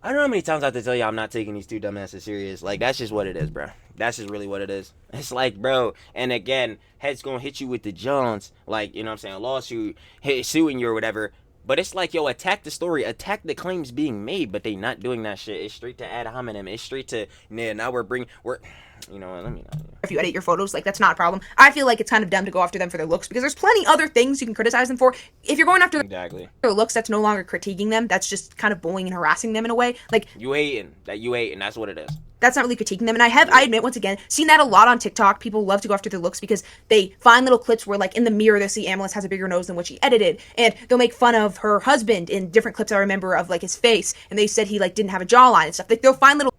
I don't know how many times I have to tell you I'm not taking these two dumbasses serious. Like, that's just what it is, bro. That's just really what it is. It's like, bro, and again, heads gonna hit you with the Johns, like, you know what I'm saying, a lawsuit, suing you or whatever. But it's like, yo, attack the story, attack the claims being made, but they not doing that shit. It's straight to ad hominem. It's straight to, yeah, now we're, you know, let me know. If you edit your photos, like, that's not a problem. I feel like it's kind of dumb to go after them for their looks, because there's plenty other things you can criticize them for. If you're going after Exactly. their looks, that's no longer critiquing them. That's just kind of bullying and harassing them in a way. Like, You hating. That's what it is. that's not really critiquing them. And I admit, once again, seen that a lot on TikTok. People love to go after their looks because they find little clips where, like, in the mirror, they'll see Aemilst has a bigger nose than what she edited. And they'll make fun of her husband in different clips I remember of, like, his face. And they said he, like, didn't have a jawline and stuff. Like, they'll find little...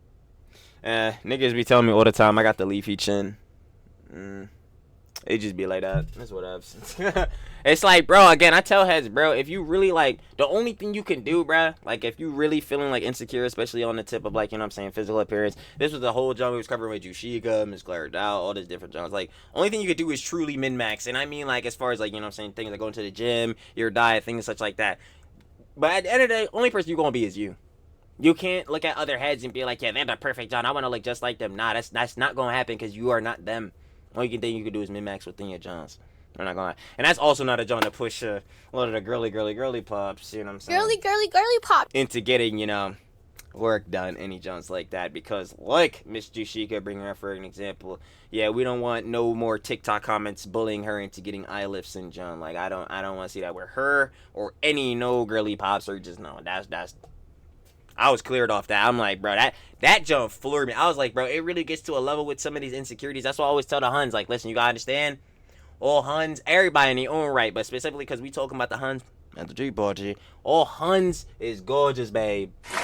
Niggas be telling me all the time I got the leafy chin. It just be like that. That's what I've It's like, bro, again, I tell heads, bro, if you really, like, the only thing you can do, bro, like, if you really feeling, like, insecure, especially on the tip of, like, you know what I'm saying, physical appearance, this was the whole John we was covering with Hyoga, Miss Clara Dow, all these different Johns. Like, only thing you could do is truly min-max. And I mean, like, as far as, like, you know what I'm saying, things like going to the gym, your diet, things such like that. But at the end of the day, only person you're going to be is you. You can't look at other heads and be like, yeah, they're the perfect John. I want to look just like them. Nah, that's not going to happen because you are not them. Only thing you can do is min-max within your Johns. They're not going to. And that's also not a John to push a lot of the girly pops, you know what I'm saying? Girly pop. Into getting, you know, work done, any jumps like that, because like Miss Jushika, bringing her for an example, yeah, we don't want no more TikTok comments bullying her into getting eye lifts and John. Like I don't want to see that with her or any no girly pops or just no. That's I was cleared off that. I'm like, bro, that jump floored me. I was like, bro, it really gets to a level with some of these insecurities. That's why I always tell the Huns, like, listen, you gotta understand, all Huns, everybody in their own right, but specifically because we talking about the Huns at the G party, all Huns is gorgeous, babe. And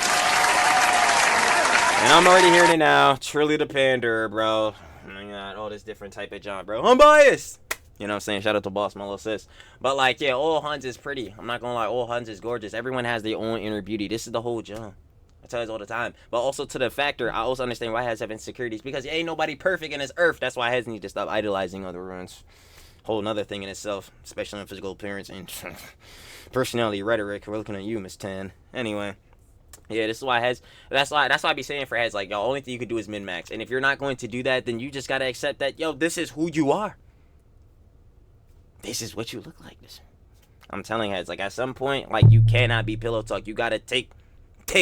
I'm already hearing it now. Truly the pander, bro. I got all this different type of jump, bro. Unbiased. You know what I'm saying? Shout out to Boss, my little sis. But like, yeah, all Huns is pretty. I'm not gonna lie, all Huns is gorgeous. Everyone has their own inner beauty. This is the whole jump. I tell you this all the time. But also to the factor, I also understand why heads have insecurities, because ain't nobody perfect in this earth. That's why heads need to stop idolizing other runs. Whole another thing in itself, especially in physical appearance and personality rhetoric. We're looking at you, Miss Tan. Anyway. Yeah, this is why heads. That's why I be saying for heads, like, yo, only thing you can do is min max. And if you're not going to do that, then you just gotta accept that, yo, this is who you are. This is what you look like. This. I'm telling heads, like, at some point, like, you cannot be pillow talk. You gotta take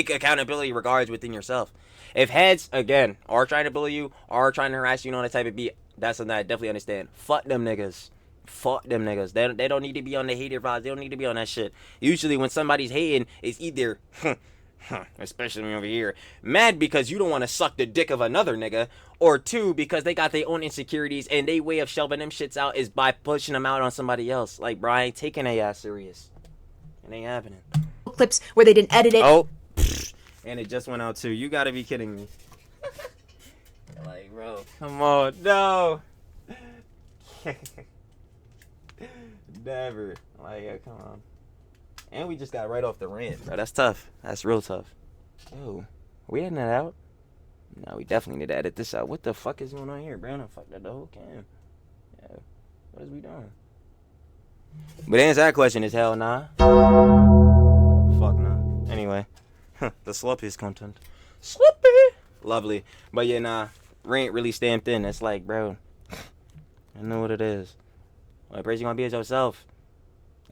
accountability regards within yourself. If heads, again, are trying to bully you, are trying to harass you, you know, that type of beat, that's something I definitely understand. Fuck them niggas. Fuck them niggas. They don't need to be on the hater vibes. They don't need to be on that shit. Usually when somebody's hating, it's either especially over here, mad because you don't want to suck the dick of another nigga, or two, because they got their own insecurities and they way of shelving them shits out is by pushing them out on somebody else. Like, bro, I ain't taking they ass serious. It ain't happening. Clips where they didn't edit it. Oh, and it just went out too. You gotta be kidding me. Like, bro, come on, no. Never. Like, yeah, come on. And we just got right off the rant, bro. That's tough. That's real tough. Yo, we editing that out? No, we definitely need to edit this out. What the fuck is going on here, bro? I fucked up the whole cam. Yeah. What is we doing? But the answer to that question is hell nah. Fuck nah. Anyway. The sloppiest content. Sloppy! Lovely. But yeah, nah. Rant really stamped in. It's like, bro, I know what it is. Only person you gonna be is yourself.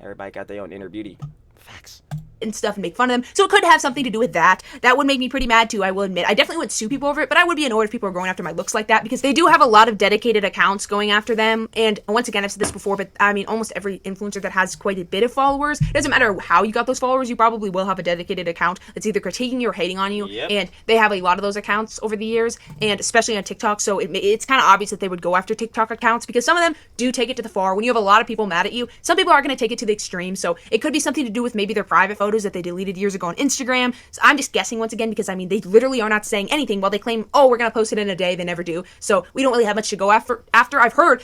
Everybody got their own inner beauty. Facts. And stuff and make fun of them. So it could have something to do with that. That would make me pretty mad too, I will admit. I definitely wouldn't sue people over it, but I would be annoyed if people are going after my looks like that, because they do have a lot of dedicated accounts going after them. And once again, I've said this before, but I mean, almost every influencer that has quite a bit of followers, it doesn't matter how you got those followers, you probably will have a dedicated account that's either critiquing you or hating on you. Yep. And they have a lot of those accounts over the years, and especially on TikTok. So it's kind of obvious that they would go after TikTok accounts, because some of them do take it to the far. When you have a lot of people mad at you, some people are going to take it to the extreme. So it could be something to do with maybe their private photos that they deleted years ago on Instagram. So I'm just guessing once again, because I mean, they literally are not saying anything while they claim, oh, we're gonna post it in a day. They never do. So we don't really have much to go after. I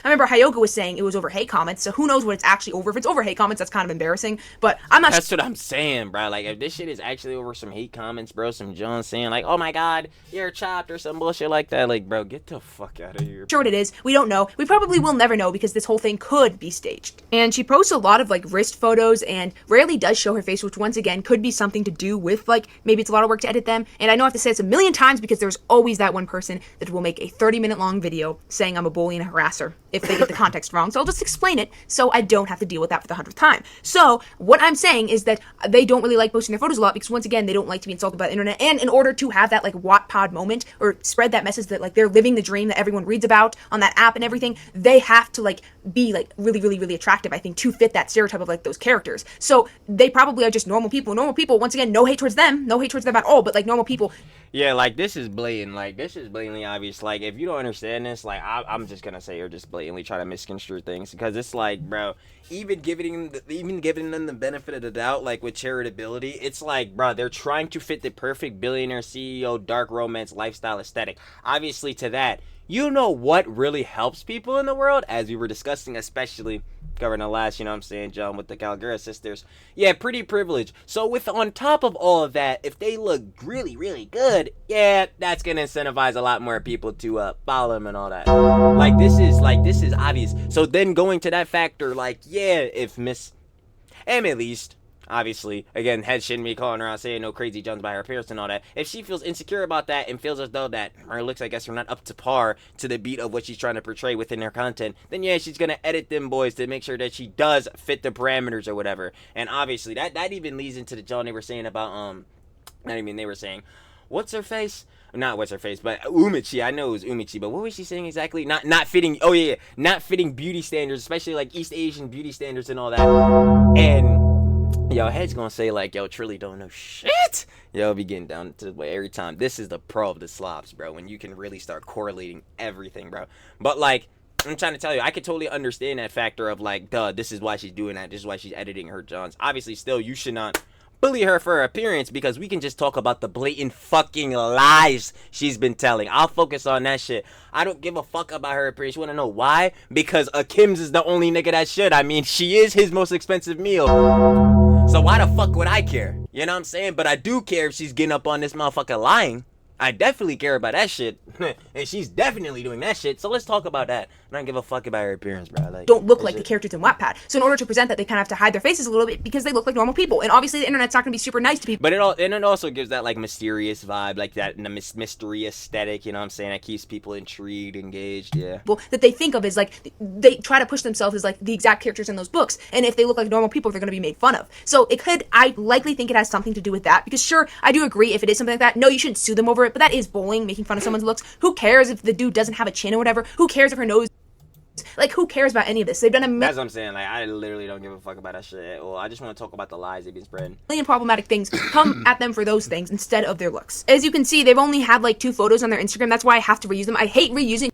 remember Hyoga was saying it was over hate comments, so who knows what it's actually over. If it's over hate comments, that's kind of embarrassing, but I'm not. That's what I'm saying, bro. Like, if this shit is actually over some hate comments, bro, some John saying like, oh my god, you're chopped or some bullshit like that, like, bro, get the fuck out of here. Sure what it is. We don't know. We probably will never know, because this whole thing could be staged. And she posts a lot of like wrist photos and rarely does show her face, which once again could be something to do with like maybe it's a lot of work to edit them. And I know I have to say this a million times, because there's always that one person that will make a 30-minute long video saying I'm a bully and a harasser if they get the context wrong. So I'll just explain it so I don't have to deal with that for the 100th time. So what I'm saying is that they don't really like posting their photos a lot, because once again, they don't like to be insulted by the internet. And in order to have that like Wattpad moment or spread that message that like they're living the dream that everyone reads about on that app and everything, they have to like be like really, really, really attractive, I think, to fit that stereotype of like those characters. So they probably are just normal people. Normal people, once again, no hate towards them, no hate towards them at all, but like normal people. Yeah, like, this is blatant. Like, this is blatantly obvious. Like, if you don't understand this, like, I'm just gonna say you're just blatantly trying to misconstrue things, because it's like, bro, even giving them the benefit of the doubt, like with charitability, it's like, bro, they're trying to fit the perfect billionaire CEO dark romance lifestyle aesthetic. Obviously, to that, you know what really helps people in the world, as we were discussing, especially covering the last, you know what I'm saying, John, with the Calgara sisters. Yeah, pretty privileged. So with on top of all of that, if they look really, really good, yeah, that's gonna incentivize a lot more people to follow them and all that. Like, this is obvious. So then going to that factor, like, yeah, if Miss Aemilst, obviously, again, head shouldn't be calling her out saying no crazy jumps by her appearance and all that. If she feels insecure about that and feels as though that her looks, I guess, are not up to par to the beat of what she's trying to portray within her content, then yeah, she's gonna edit them boys to make sure that she does fit the parameters or whatever. And obviously, that even leads into the John they were saying about they were saying, what's her face? Not what's her face, but Umichi. I know it was Umichi, but what was she saying exactly? Not fitting. Oh yeah, not fitting beauty standards, especially like East Asian beauty standards and all that. And yo, Head's gonna say like, yo, Trilly don't know shit. Yo, be getting down to the way every time. This is the pro of the slops, bro. When you can really start correlating everything, bro. But like, I'm trying to tell you, I could totally understand that factor of like, duh, this is why she's doing that. This is why she's editing her Johns. Obviously, still, you should not bully her for her appearance, because we can just talk about the blatant fucking lies she's been telling. I'll focus on that shit. I don't give a fuck about her appearance. You want to know why? Because Kim's is the only nigga that should. I mean, she is his most expensive meal. So why the fuck would I care? You know what I'm saying? But I do care if she's getting up on this motherfucker lying. I definitely care about that shit. And she's definitely doing that shit. So let's talk about that. I don't give a fuck about her appearance, bro. Like, don't look like the characters in Wattpad. So in order to present that, they kind of have to hide their faces a little bit because they look like normal people. And obviously the internet's not going to be super nice to people. But it also gives that like mysterious vibe, like that mystery aesthetic, you know what I'm saying? That keeps people intrigued, engaged, yeah. That they think of as like, they try to push themselves as like the exact characters in those books. And if they look like normal people, they're going to be made fun of. So I likely think it has something to do with that. Because sure, I do agree if it is something like that, no, you shouldn't sue them over it. But that is bullying, making fun of someone's looks. Who cares if the dude doesn't have a chin or whatever? Who cares if her nose... Like, who cares about any of this? They've done That's what I'm saying. Like, I literally don't give a fuck about that shit. Well, I just want to talk about the lies they've been spreading. Million problematic things come at them for those things instead of their looks. As you can see, they've only had like 2 photos on their Instagram. That's why I have to reuse them. I hate reusing.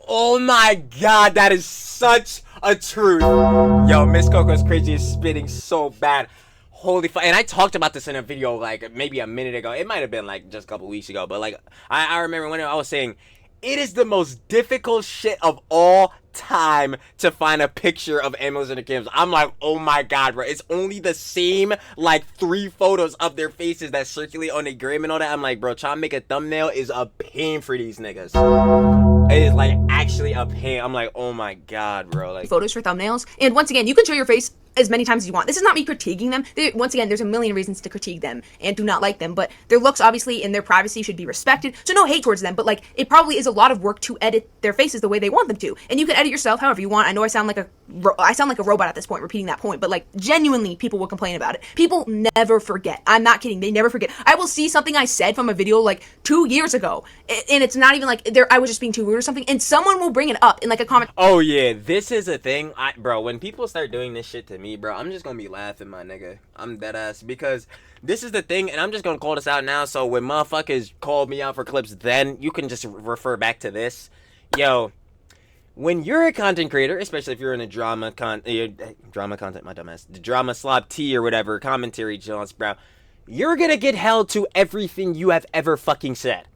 Oh my god, that is such a truth. Yo, Miss Coco's Crazy is spitting so bad. Holy fuck. And I talked about this in a video like maybe a minute ago. It might have been like just a couple weeks ago. But like, I remember when I was saying, it is the most difficult shit of all time to find a picture of Aemilst and the Kims. I'm like, oh my god, bro. It's only the same like 3 photos of their faces that circulate on the gram and all that. I'm like, bro, trying to make a thumbnail is a pain for these niggas. It is like actually a pain. I'm like, oh my god, bro. Like, photos for thumbnails. And once again, you can show your face as many times as you want. This is not me critiquing them. Once again, there's a million reasons to critique them and do not like them, but their looks obviously and their privacy should be respected. So no hate towards them, but like, it probably is a lot of work to edit their faces the way they want them to. And you can edit yourself however you want. I know I sound like a robot at this point, repeating that point, but like, genuinely, people will complain about it. People never forget. I'm not kidding. They never forget. I will see something I said from a video like 2 years ago, and it's not even like I was just being too rude or something, and someone will bring it up in like a comment. Oh yeah, this is a thing. Bro, when people start doing this shit to me, bro, I'm just gonna be laughing, my nigga. I'm dead ass, because this is the thing, and I'm just gonna call this out now, so when motherfuckers called me out for clips, then you can just refer back to this. Yo, when you're a content creator, especially if you're in a drama content, my dumbass, the drama slob tea or whatever, commentary, Jones, bro, you're gonna get held to everything you have ever fucking said.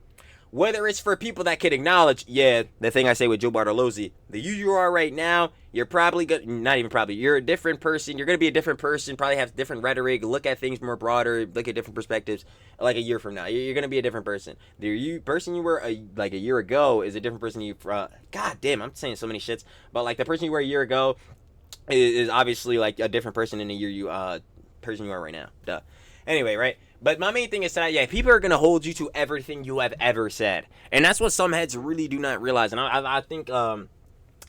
Whether it's for people that can acknowledge, yeah, the thing I say with Joe Bartolozzi, the you are right now, you're probably not even probably, you're a different person, you're going to be a different person, probably have different rhetoric, look at things more broader, look at different perspectives, like a year from now, you're going to be a different person. The person you were like a year ago is a different person you, god damn, I'm saying so many shits, but like the person you were a year ago is obviously like a different person in the year person you are right now, duh. Anyway, right? But my main thing is that, yeah, people are going to hold you to everything you have ever said. And that's what some heads really do not realize. And I think I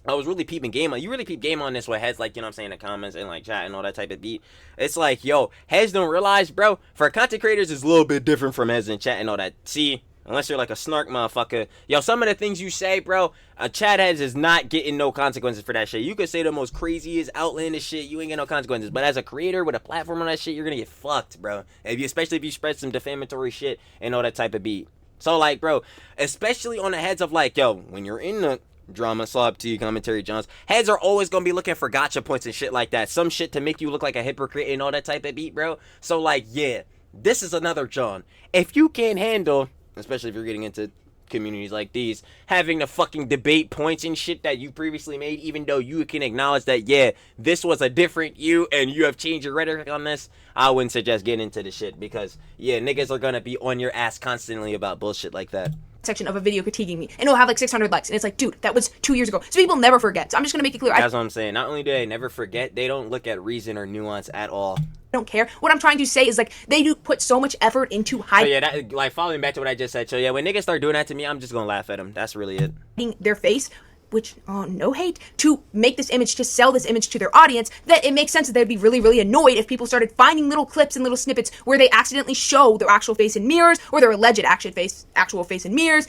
was really peeping game on. You really peep game on this with heads, like, you know what I'm saying, in the comments and, like, chat and all that type of beat. It's like, yo, heads don't realize, bro, for content creators, it's a little bit different from heads and chat and all that. See, unless you're like a snark motherfucker. Yo, some of the things you say, bro, chat heads is not getting no consequences for that shit. You could say the most craziest, outlandish shit, you ain't get no consequences. But as a creator with a platform on that shit, you're gonna get fucked, bro. Especially if you spread some defamatory shit and all that type of beat. So, like, bro, especially on the heads of, like, yo, when you're in the drama, slob, tea, commentary, Johns, heads are always gonna be looking for gotcha points and shit like that. Some shit to make you look like a hypocrite and all that type of beat, bro. So, like, yeah, this is another John. If you can't handle, especially if you're getting into communities like these, having to fucking debate points and shit that you previously made, even though you can acknowledge that, yeah, this was a different you and you have changed your rhetoric on this, I wouldn't suggest getting into the shit, because, yeah, niggas are gonna be on your ass constantly about bullshit like that. Section of a video critiquing me, and it'll have like 600 likes, and it's like, dude, that was 2 years ago. So people never forget. So I'm just gonna make it clear. That's what I'm saying. Not only do they never forget, they don't look at reason or nuance at all. I don't care. What I'm trying to say is, like, they do put so much effort into hiding. Oh yeah, that, like, following back to what I just said. So yeah, when niggas start doing that to me, I'm just gonna laugh at them. That's really it. Their face which, no hate, to make this image, to sell this image to their audience, that it makes sense that they'd be really, really annoyed if people started finding little clips and little snippets where they accidentally show their actual face in mirrors, or their alleged actual face in mirrors,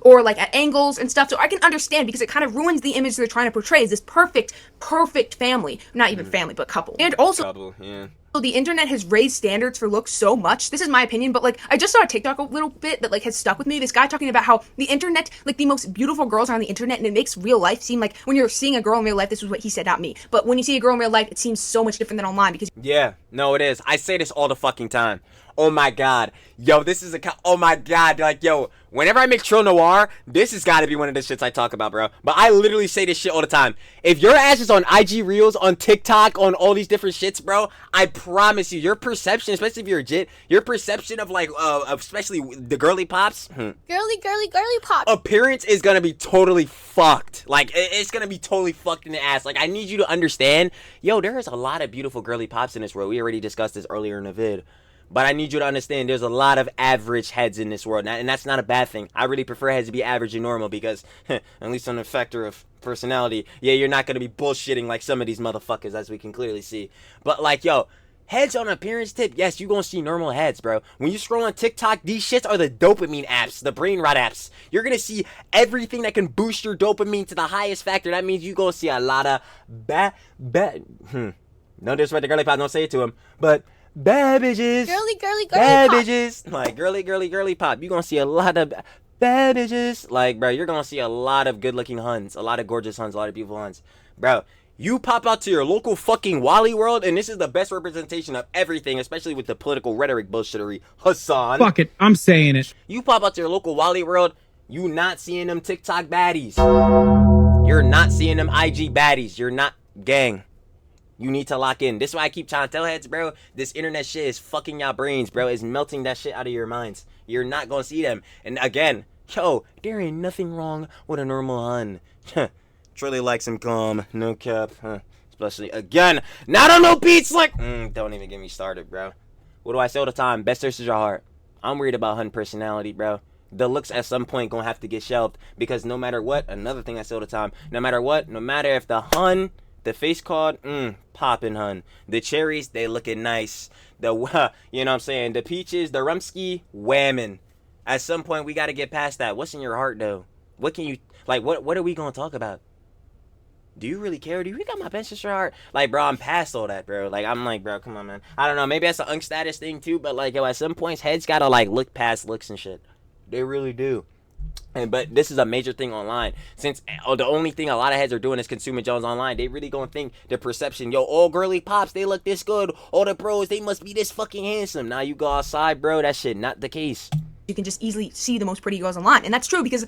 or like at angles and stuff. So I can understand, because it kind of ruins the image they're trying to portray as this perfect family. Not even family, but couple. And also, Yeah. the internet has raised standards for looks so much. This is my opinion, but like, I just saw a TikTok a little bit that like has stuck with me. This guy talking about how the internet, like the most beautiful girls are on the internet, and it makes real life seem like, when you're seeing a girl in real life, this is what he said, not me, but when you see a girl in real life, it seems so much different than online, because Yeah, no, it is. I say this all the fucking time. Oh my god. Yo, this is oh my god. Like, yo, whenever I make Trill Noir, this has got to be one of the shits I talk about, bro. But I literally say this shit all the time. If your ass is on IG Reels, on TikTok, on all these different shits, bro, I promise you, your perception, especially if you're legit, your perception of like, especially the girly pops, Girly pop. appearance is gonna be totally fucked. Like, it's gonna be totally fucked in the ass. Like, I need you to understand, yo, there is a lot of beautiful girly pops in this world. We already discussed this earlier in the vid. But I need you to understand, there's a lot of average heads in this world, and that's not a bad thing. I really prefer heads to be average and normal, because, at least on a factor of personality, yeah, you're not gonna be bullshitting like some of these motherfuckers, as we can clearly see. But like, yo, heads on appearance tip, yes, you gonna see normal heads, bro. When you scroll on TikTok, these shits are the dopamine apps, the brain rot apps. You're gonna see everything that can boost your dopamine to the highest factor. That means you gonna see a lot of no disrespect to girly pop, don't say it to him, but bad bitches, Girly bad pop. bitches, like girly pop. You gonna see a lot of bad bitches, like, bro. You're gonna see a lot of good-looking huns, a lot of gorgeous huns, a lot of beautiful huns, bro. You pop out to your local fucking Wally World, and this is the best representation of everything, especially with the political rhetoric bullshittery, Hassan. Fuck it, I'm saying it. You pop out to your local Wally World, you not seeing them TikTok baddies. You're not seeing them IG baddies. You're not, gang. You need to lock in. This is why I keep trying to tell heads, bro. This internet shit is fucking y'all brains, bro. It's melting that shit out of your minds. You're not gonna see them. And again, yo, there ain't nothing wrong with a normal hun. Truly likes him calm, no cap. Especially, again, not on no beats like... don't even get me started, bro. What do I say all the time? Best searches your heart. I'm worried about hun personality, bro. The looks at some point gonna have to get shelved, because no matter what, another thing I say all the time, no matter what, no matter if the hun... The face card, poppin' hun. The cherries, they looking nice. The, you know what I'm saying? The peaches, the rumski, whammin'. At some point, we gotta get past that. What's in your heart, though? What can you, like, what are we gonna talk about? Do you really care? Do you got my best sister heart? Like, bro, I'm past all that, bro. Like, I'm like, bro, come on, man. I don't know, maybe that's an unstatus thing, too, but, like, yo, at some points, heads gotta, like, look past looks and shit. They really do. But this is a major thing online, since the only thing a lot of heads are doing is consuming Jones online. They really gonna think the perception, yo, all girly pops, they look this good, all the bros, they must be this fucking handsome. Now you go outside, bro, that shit not the case. you can just easily see the most pretty girls online. And that's true because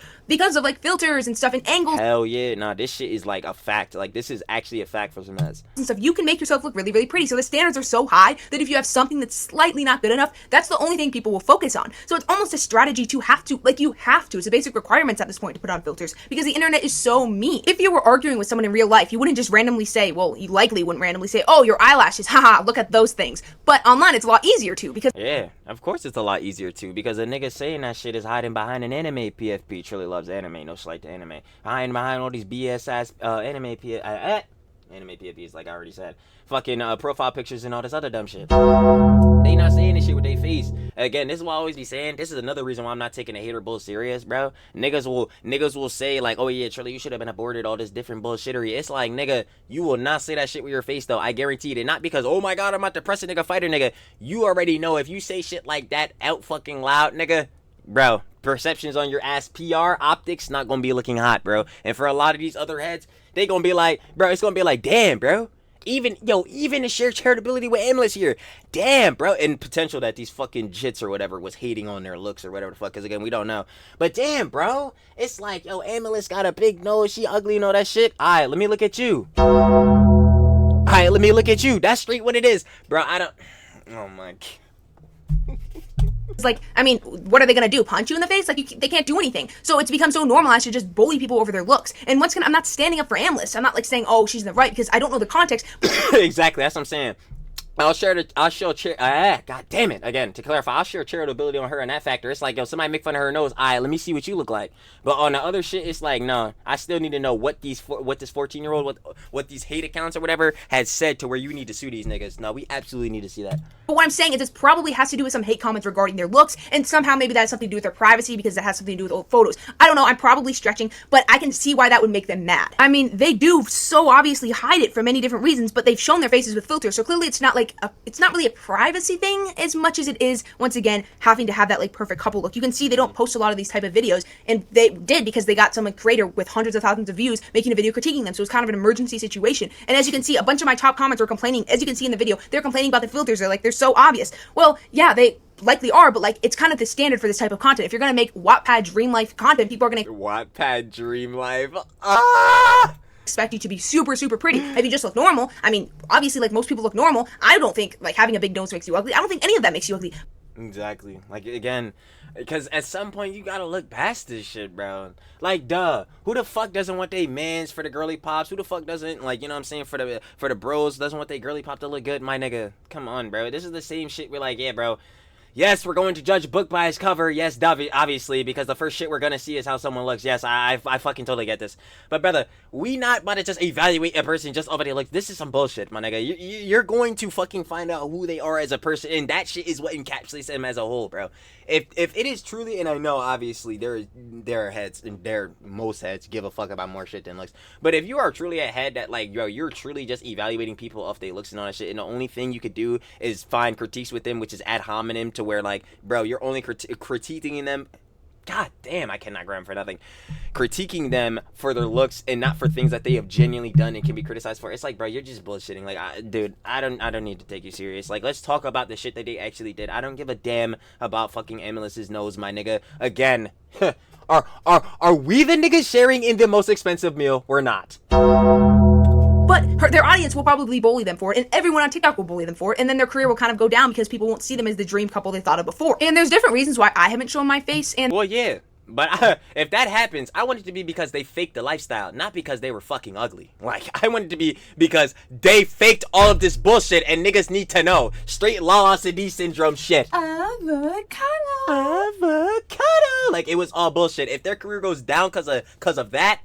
of like filters and stuff and angles. Hell yeah, nah, this shit is like a fact. Like, this is actually a fact for some heads. And stuff, you can make yourself look really, really pretty. So the standards are so high that if you have something that's slightly not good enough, that's the only thing people will focus on. So it's almost a strategy to have to, like, you have to. It's a basic requirement at this point to put on filters because the internet is so mean. If you were arguing with someone in real life, you wouldn't just randomly say, well, you likely wouldn't randomly say, oh, your eyelashes, haha, look at those things. But online, it's a lot easier to because Yeah, of course it's a lot easier too, because a nigga saying that shit is hiding behind an anime PFP. Truly loves anime, no slight to anime. Hiding behind all these BS ass anime PFPs, like I already said. Fucking profile pictures and all this other dumb shit. They not saying this shit with their face. Again, this is what I always be saying. This is another reason why I'm not taking a hater bull serious, bro. Niggas will say like, oh yeah, Trilly, you should have been aborted, all this different bullshittery. It's like, nigga, you will not say that shit with your face though. I guarantee it. Not because, oh my god, I'm about to press a nigga fighter, nigga. You already know if you say shit like that out fucking loud, nigga, bro, perceptions on your ass, PR, optics, not gonna be looking hot, bro. And for a lot of these other heads, they gonna be like, bro, it's gonna be like, damn, bro. Even to share charitability with Aemilst here. Damn, bro. And potential that these fucking jits or whatever was hating on their looks or whatever the fuck, because again, we don't know. But damn, bro. It's like, yo, Aemilst got a big nose, she ugly and all that shit. Alright, let me look at you. Alright, let me look at you. That's straight what it is. Bro, I don't... Oh my god. it's like, I mean, what are they gonna do? Punch you in the face? Like, they can't do anything. So it's become so normalized to just bully people over their looks. And I'm not standing up for Aemilst. I'm not like saying, oh, she's in the right because I don't know the context. Exactly, that's what I'm saying. God damn it. Again, to clarify, I'll share charitability on her and that factor. It's like, yo, somebody make fun of her nose. Alright, let me see what you look like. But on the other shit, it's like, no, I still need to know what this 14-year-old, what these hate accounts or whatever has said to where you need to sue these niggas. No, we absolutely need to see that. But what I'm saying is this probably has to do with some hate comments regarding their looks, and somehow maybe that has something to do with their privacy because it has something to do with old photos. I don't know, I'm probably stretching, but I can see why that would make them mad. I mean, they do so obviously hide it for many different reasons, but they've shown their faces with filters, so clearly it's not like it's not really a privacy thing as much as it is, once again, having to have that like perfect couple look. You can see they don't post a lot of these type of videos, and they did because they got some like, creator with hundreds of thousands of views making a video critiquing them, so it's kind of an emergency situation. And as you can see, a bunch of my top comments were complaining, as you can see in the video, they're complaining about the filters. They're so obvious. Well, yeah, they likely are, but like it's kind of the standard for this type of content. If you're gonna make Wattpad Dream Life content, people are gonna Wattpad Dream Life. expect you to be super, super pretty. If you just look normal, I mean, obviously, like most people look normal. I don't think like having a big nose makes you ugly. I don't think any of that makes you ugly. Exactly. Like, again, because at some point you gotta look past this shit, bro. Like, duh. Who the fuck doesn't want they mans for the girly pops? Who the fuck doesn't, like, you know what I'm saying, for the bros, doesn't want they girly pop to look good? My nigga, come on, bro. This is the same shit. We're like, yeah, bro. Yes, we're going to judge a book by its cover. Yes, obviously, because the first shit we're gonna see is how someone looks. Yes, I fucking totally get this. But brother, we not about to just evaluate a person just over their looks. This is some bullshit, my nigga. You're going to fucking find out who they are as a person, and that shit is what encapsulates them as a whole, bro. If it is truly, and I know obviously there are heads, and most heads give a fuck about more shit than looks. But if you are truly a head that like, yo, you're truly just evaluating people off their looks and all that shit, and the only thing you could do is find critiques with them, which is ad hominem, to where like, bro, you're only critiquing them. God damn, I cannot gram for nothing. Critiquing them for their looks and not for things that they have genuinely done and can be criticized for. It's like, bro, you're just bullshitting. Like, dude, I don't need to take you serious. Like, let's talk about the shit that they actually did. I don't give a damn about fucking Aemilst's nose, my nigga. Again, are we the niggas sharing in the most expensive meal? We're not. But their audience will probably bully them for it, and everyone on TikTok will bully them for it, and then their career will kind of go down because people won't see them as the dream couple they thought of before. And there's different reasons why I haven't shown my face, and well, yeah. But if that happens, I want it to be because they faked the lifestyle, not because they were fucking ugly. Like, I want it to be because they faked all of this bullshit, and niggas need to know. Straight Lala Sadi syndrome shit. Avocado. Like, it was all bullshit. If their career goes down because of that,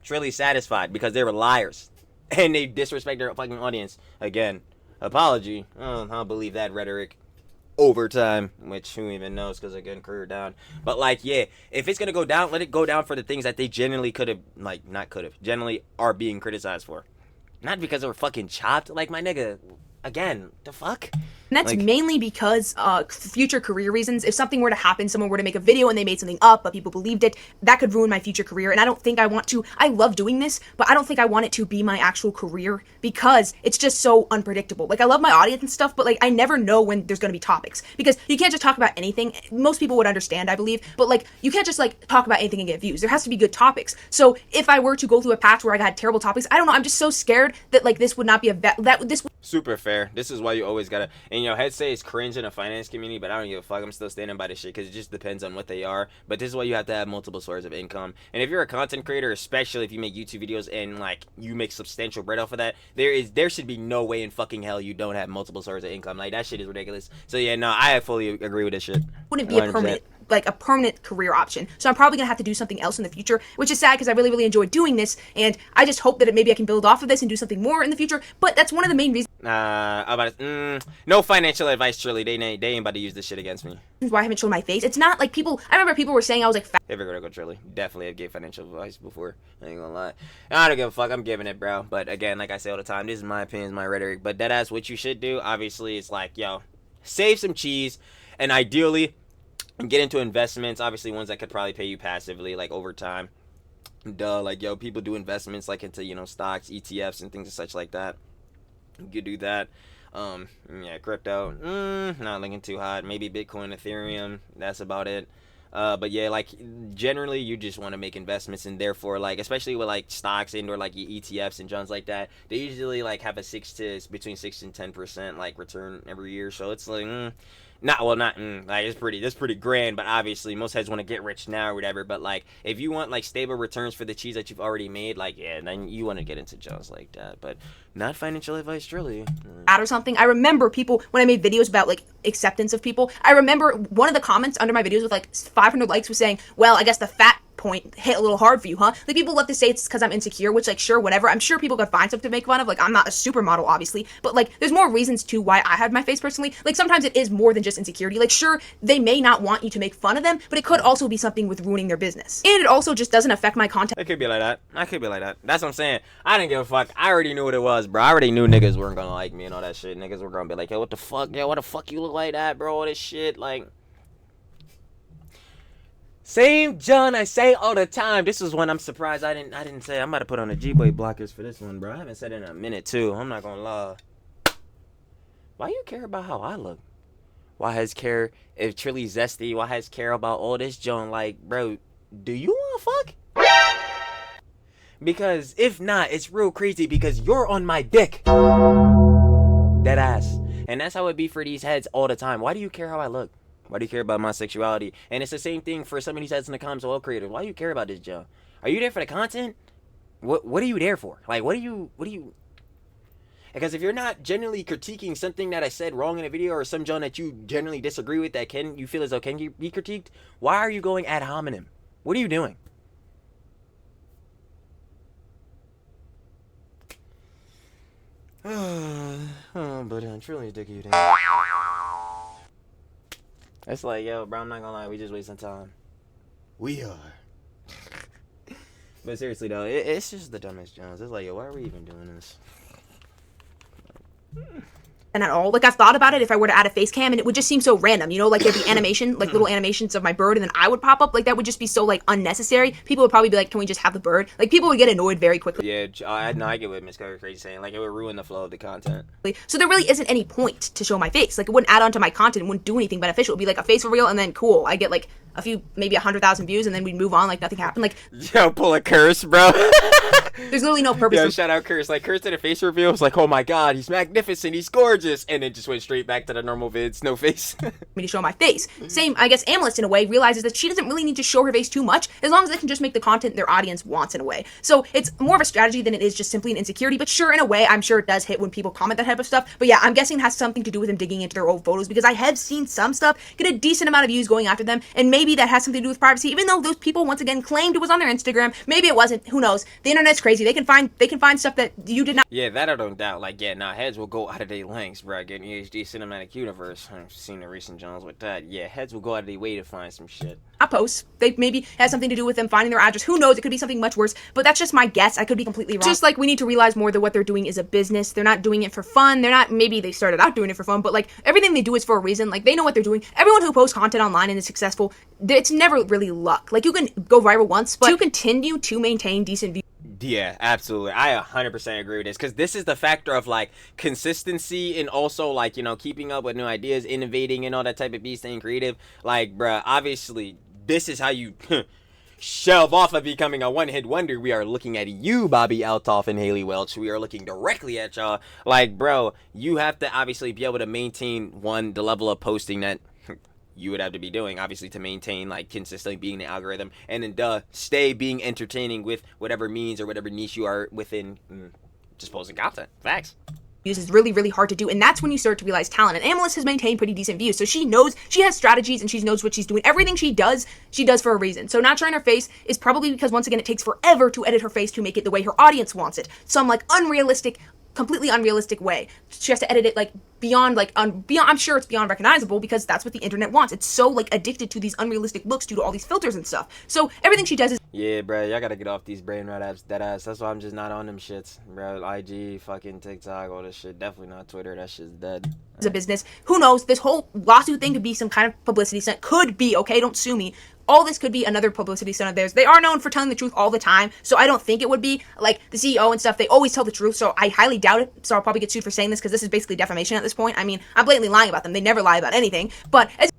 it's really satisfied because they were liars. And they disrespect their fucking audience. Again, apology. I'll believe that rhetoric over time, which who even knows, because again, career down. But like, yeah, if it's gonna go down, let it go down for the things that they genuinely could have, like, not could have, generally are being criticized for. Not because they were fucking chopped. Like, my nigga, again, the fuck? And that's Like, mainly because future career reasons. If something were to happen, someone were to make a video and they made something up, but people believed it, that could ruin my future career. And I don't think I want to. I love doing this, but I don't think I want it to be my actual career because it's just so unpredictable. Like, I love my audience and stuff, but like, I never know when there's going to be topics because you can't just talk about anything. Most people would understand, I believe, but like, you can't just like talk about anything and get views. There has to be good topics. So if I were to go through a patch where I had terrible topics, I don't know. I'm just so scared that like this would not be super fair. This is why you always gotta, and you know, heads say it's cringe in the finance community, but I don't give a fuck. I'm still standing by this shit because it just depends on what they are. But this is why you have to have multiple sources of income. And if you're a content creator, especially if you make YouTube videos and like you make substantial bread off of that, there should be no way in fucking hell you don't have multiple sources of income. Like, that shit is ridiculous. So yeah, no, I fully agree with this shit. Wouldn't be a 100%. permanent career option. So I'm probably gonna have to do something else in the future, which is sad because I really, really enjoy doing this, and I just hope that maybe I can build off of this and do something more in the future. But that's one of the main reasons no financial advice, Trilly. They ain't about to use this shit against me. why I haven't shown my face. It's not like people. I remember people were saying I was like fat. If you're gonna go Trilly, definitely have gave financial advice before. I ain't gonna lie. I don't give a fuck. I'm giving it, bro. But again, like I say all the time, this is my opinion, my rhetoric. But deadass, what you should do, obviously, is like, yo, save some cheese, and ideally get into investments, obviously ones that could probably pay you passively, like over time. Duh, like, yo, people do investments like into, you know, stocks, ETFs, and things and such like that. You could do that. Yeah, crypto, not looking too hot. Maybe Bitcoin, Ethereum, that's about it. But yeah, like, generally you just want to make investments, and therefore, like, especially with like stocks and or like ETFs and Johns like that, they usually like have a between 6 and 10% like return every year. So it's like, like it's pretty grand, but obviously most heads want to get rich now or whatever. But like, if you want like stable returns for the cheese that you've already made, like yeah, then you want to get into jobs like that. But not financial advice, truly. Or something. I remember people when I made videos about like acceptance of people. I remember one of the comments under my videos with like 500 likes was saying, "Well, I guess the fat point hit a little hard for you, huh?" Like people love to say it's because I'm insecure, which like sure, whatever. I'm sure people could find something to make fun of. Like I'm not a supermodel, obviously, but like there's more reasons to why I have my face personally. Like sometimes it is more than just insecurity. Like sure, they may not want you to make fun of them, but it could also be something with ruining their business. And it also just doesn't affect my content. It could be like that. I could be like that. That's what I'm saying. I didn't give a fuck. I already knew what it was, bro. I already knew niggas weren't gonna like me and all that shit. Niggas were gonna be like, yo, what the fuck? Yo, what the fuck you look like that, bro? All this shit, like. Same John I say all the time. This is one I'm surprised I didn't say. I'm about to put on the G-Boy blockers for this one, bro. I haven't said it in a minute too. I'm not gonna lie. Why you care about how I look? Why has care if Trilly zesty? Why has care about all this John? Like, bro, do you wanna fuck? Because if not, it's real crazy because you're on my dick. Dead ass. And that's how it be for these heads all the time. Why do you care how I look? Why do you care about my sexuality? And it's the same thing for some of these heads in the comments, all creators. Why do you care about this, Joe? Are you there for the content? What are you there for? Like, what do you... Because if you're not generally critiquing something that I said wrong in a video or some Joe that you generally disagree with that you feel as though can be critiqued, why are you going ad hominem? What are you doing? But Trilly's dick eating. It's like, yo, bro, I'm not gonna lie, we just wasting time. We are. But seriously, though, it's just the dumbest Jones. It's like, yo, why are we even doing this? And at all. Like I've thought about it if I were to add a face cam and it would just seem so random, you know, like there'd be animation, like little animations of my bird and then I would pop up. Like that would just be so like unnecessary. People would probably be like, can we just have the bird? Like people would get annoyed very quickly. Yeah, I get what Miss Crazy saying. Like it would ruin the flow of the content. So there really isn't any point to show my face. Like it wouldn't add on to my content. It wouldn't do anything beneficial. It'd be like a face reveal and then cool. I get like a few, maybe 100,000 views and then we'd move on like nothing happened. Like yo, pull a curse, bro. There's literally no purpose. Yo, shout out Curse. Like Curse did a face reveal. It was like, oh my god, he's magnificent, he's gorgeous, and then just went straight back to the normal vids, no face. Me to show my face. Same, I guess Aemilst in a way realizes that she doesn't really need to show her face too much as long as they can just make the content their audience wants in a way. So it's more of a strategy than it is just simply an insecurity. But sure, in a way, I'm sure it does hit when people comment that type of stuff. But yeah, I'm guessing it has something to do with them digging into their old photos because I have seen some stuff get a decent amount of views going after them, and maybe that has something to do with privacy. Even though those people once again claimed it was on their Instagram, maybe it wasn't. Who knows? The internet's crazy. They can find stuff that you did not. Yeah, that I don't doubt. Like, yeah, nah, heads will go out of their lengths, bro. Getting HD cinematic universe. I've seen the recent Jones with that. Yeah, heads will go out of their way to find some shit. I post. They maybe has something to do with them finding their address. Who knows? It could be something much worse. But that's just my guess. I could be completely wrong. Just like we need to realize more that what they're doing is a business. They're not doing it for fun. They're not. Maybe they started out doing it for fun, but like everything they do is for a reason. Like they know what they're doing. Everyone who posts content online and is successful, it's never really luck. Like you can go viral once, but to continue to maintain decent views. Yeah, absolutely. I 100% agree with this because this is the factor of like consistency and also like, you know, keeping up with new ideas, innovating and all that type of beast, staying creative. Like, bruh, obviously this is how you shelve off of becoming a one-hit wonder. We are looking at you, Bobby Altoff and Haley Welch. We are looking directly at y'all. Like, bro, you have to obviously be able to maintain the level of posting that you would have to be doing, obviously, to maintain, like, consistently being the algorithm, and then, stay being entertaining with whatever means or whatever niche you are within just posting content. Facts. Is really, really hard to do, and that's when you start to realize talent. And Aemilst has maintained pretty decent views, so she knows, she has strategies, and she knows what she's doing. Everything she does for a reason. So not showing her face is probably because, once again, it takes forever to edit her face to make it the way her audience wants it. Some, like, completely unrealistic way. She has to edit it like beyond I'm sure it's beyond recognizable because that's what the internet wants. It's so like addicted to these unrealistic looks due to all these filters and stuff. So everything she does is yeah, bro, y'all gotta get off these brain rot apps, that ass. That's why I'm just not on them shits, bro. IG, fucking TikTok, all this shit. Definitely not Twitter. That shit's dead. A business. Who knows? This whole lawsuit thing could be some kind of publicity stunt. Could be, okay? Don't sue me. All this could be another publicity stunt of theirs. They are known for telling the truth all the time, so I don't think it would be. Like, the CEO and stuff, they always tell the truth, so I highly doubt it. So I'll probably get sued for saying this, because this is basically defamation at this point. I mean, I'm blatantly lying about them. They never lie about anything. But as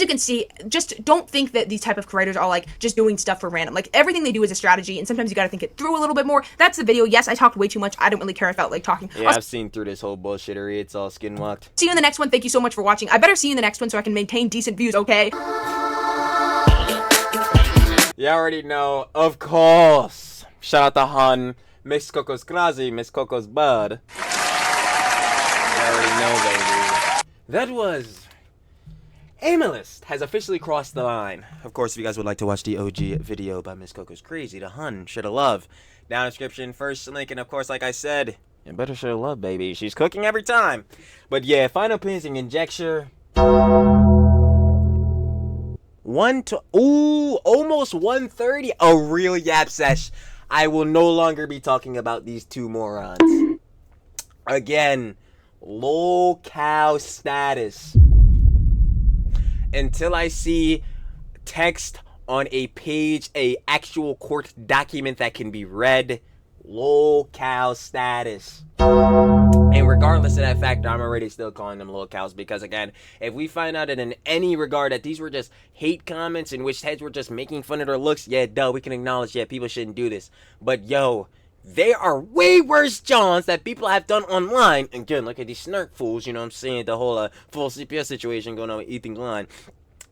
you can see, just don't think that these type of creators are like just doing stuff for random. Like everything they do is a strategy, and sometimes you got to think it through a little bit more. That's the video. Yes, I talked way too much. I don't really care. I felt like talking. Yeah, I've seen through this whole bullshittery. It's all skinwalked. See you in the next one. Thank you so much for watching. I better see you in the next one so I can maintain decent views, okay? You already know, of course. Shout out to Hun, Miss Coco's Krazy, Miss Coco's Bud. You already know, baby. That was Aemilst has officially crossed the line. Of course, if you guys would like to watch the OG video by Miss Coco's Crazy, the Hun, should have love. Down in the description, first link, and of course, like I said, you better should have love, baby. She's cooking every time. But yeah, final opinions and conjecture. Almost 1:30. A real yap sesh. I will no longer be talking about these two morons. Again, low cow status. Until I see text on a page, a actual court document that can be read, low cow status. And regardless of that fact, I'm already still calling them little cows because, again, if we find out that in any regard that these were just hate comments in which heads were just making fun of their looks, yeah, duh, we can acknowledge, yeah, people shouldn't do this. But, yo, there are way worse Johns that people have done online. Again, look at these snark fools, you know what I'm saying? The whole full CPS situation going on with Ethan Klein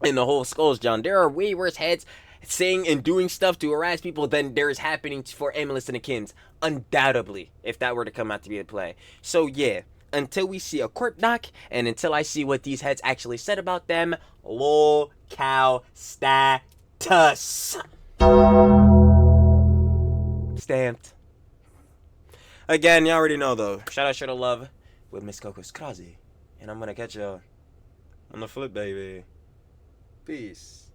and the whole Skulls John. There are way worse heads saying and doing stuff to harass people than there is happening for Aemilst and the Kins. Undoubtedly, if that were to come out to be a play. So yeah, until we see a court doc, and until I see what these heads actually said about them, low cow status. Stamped. Again, you already know though. Shout out, shout out, love with Miss Coco's Krazy. And I'm gonna catch y'all on the flip, baby. Peace.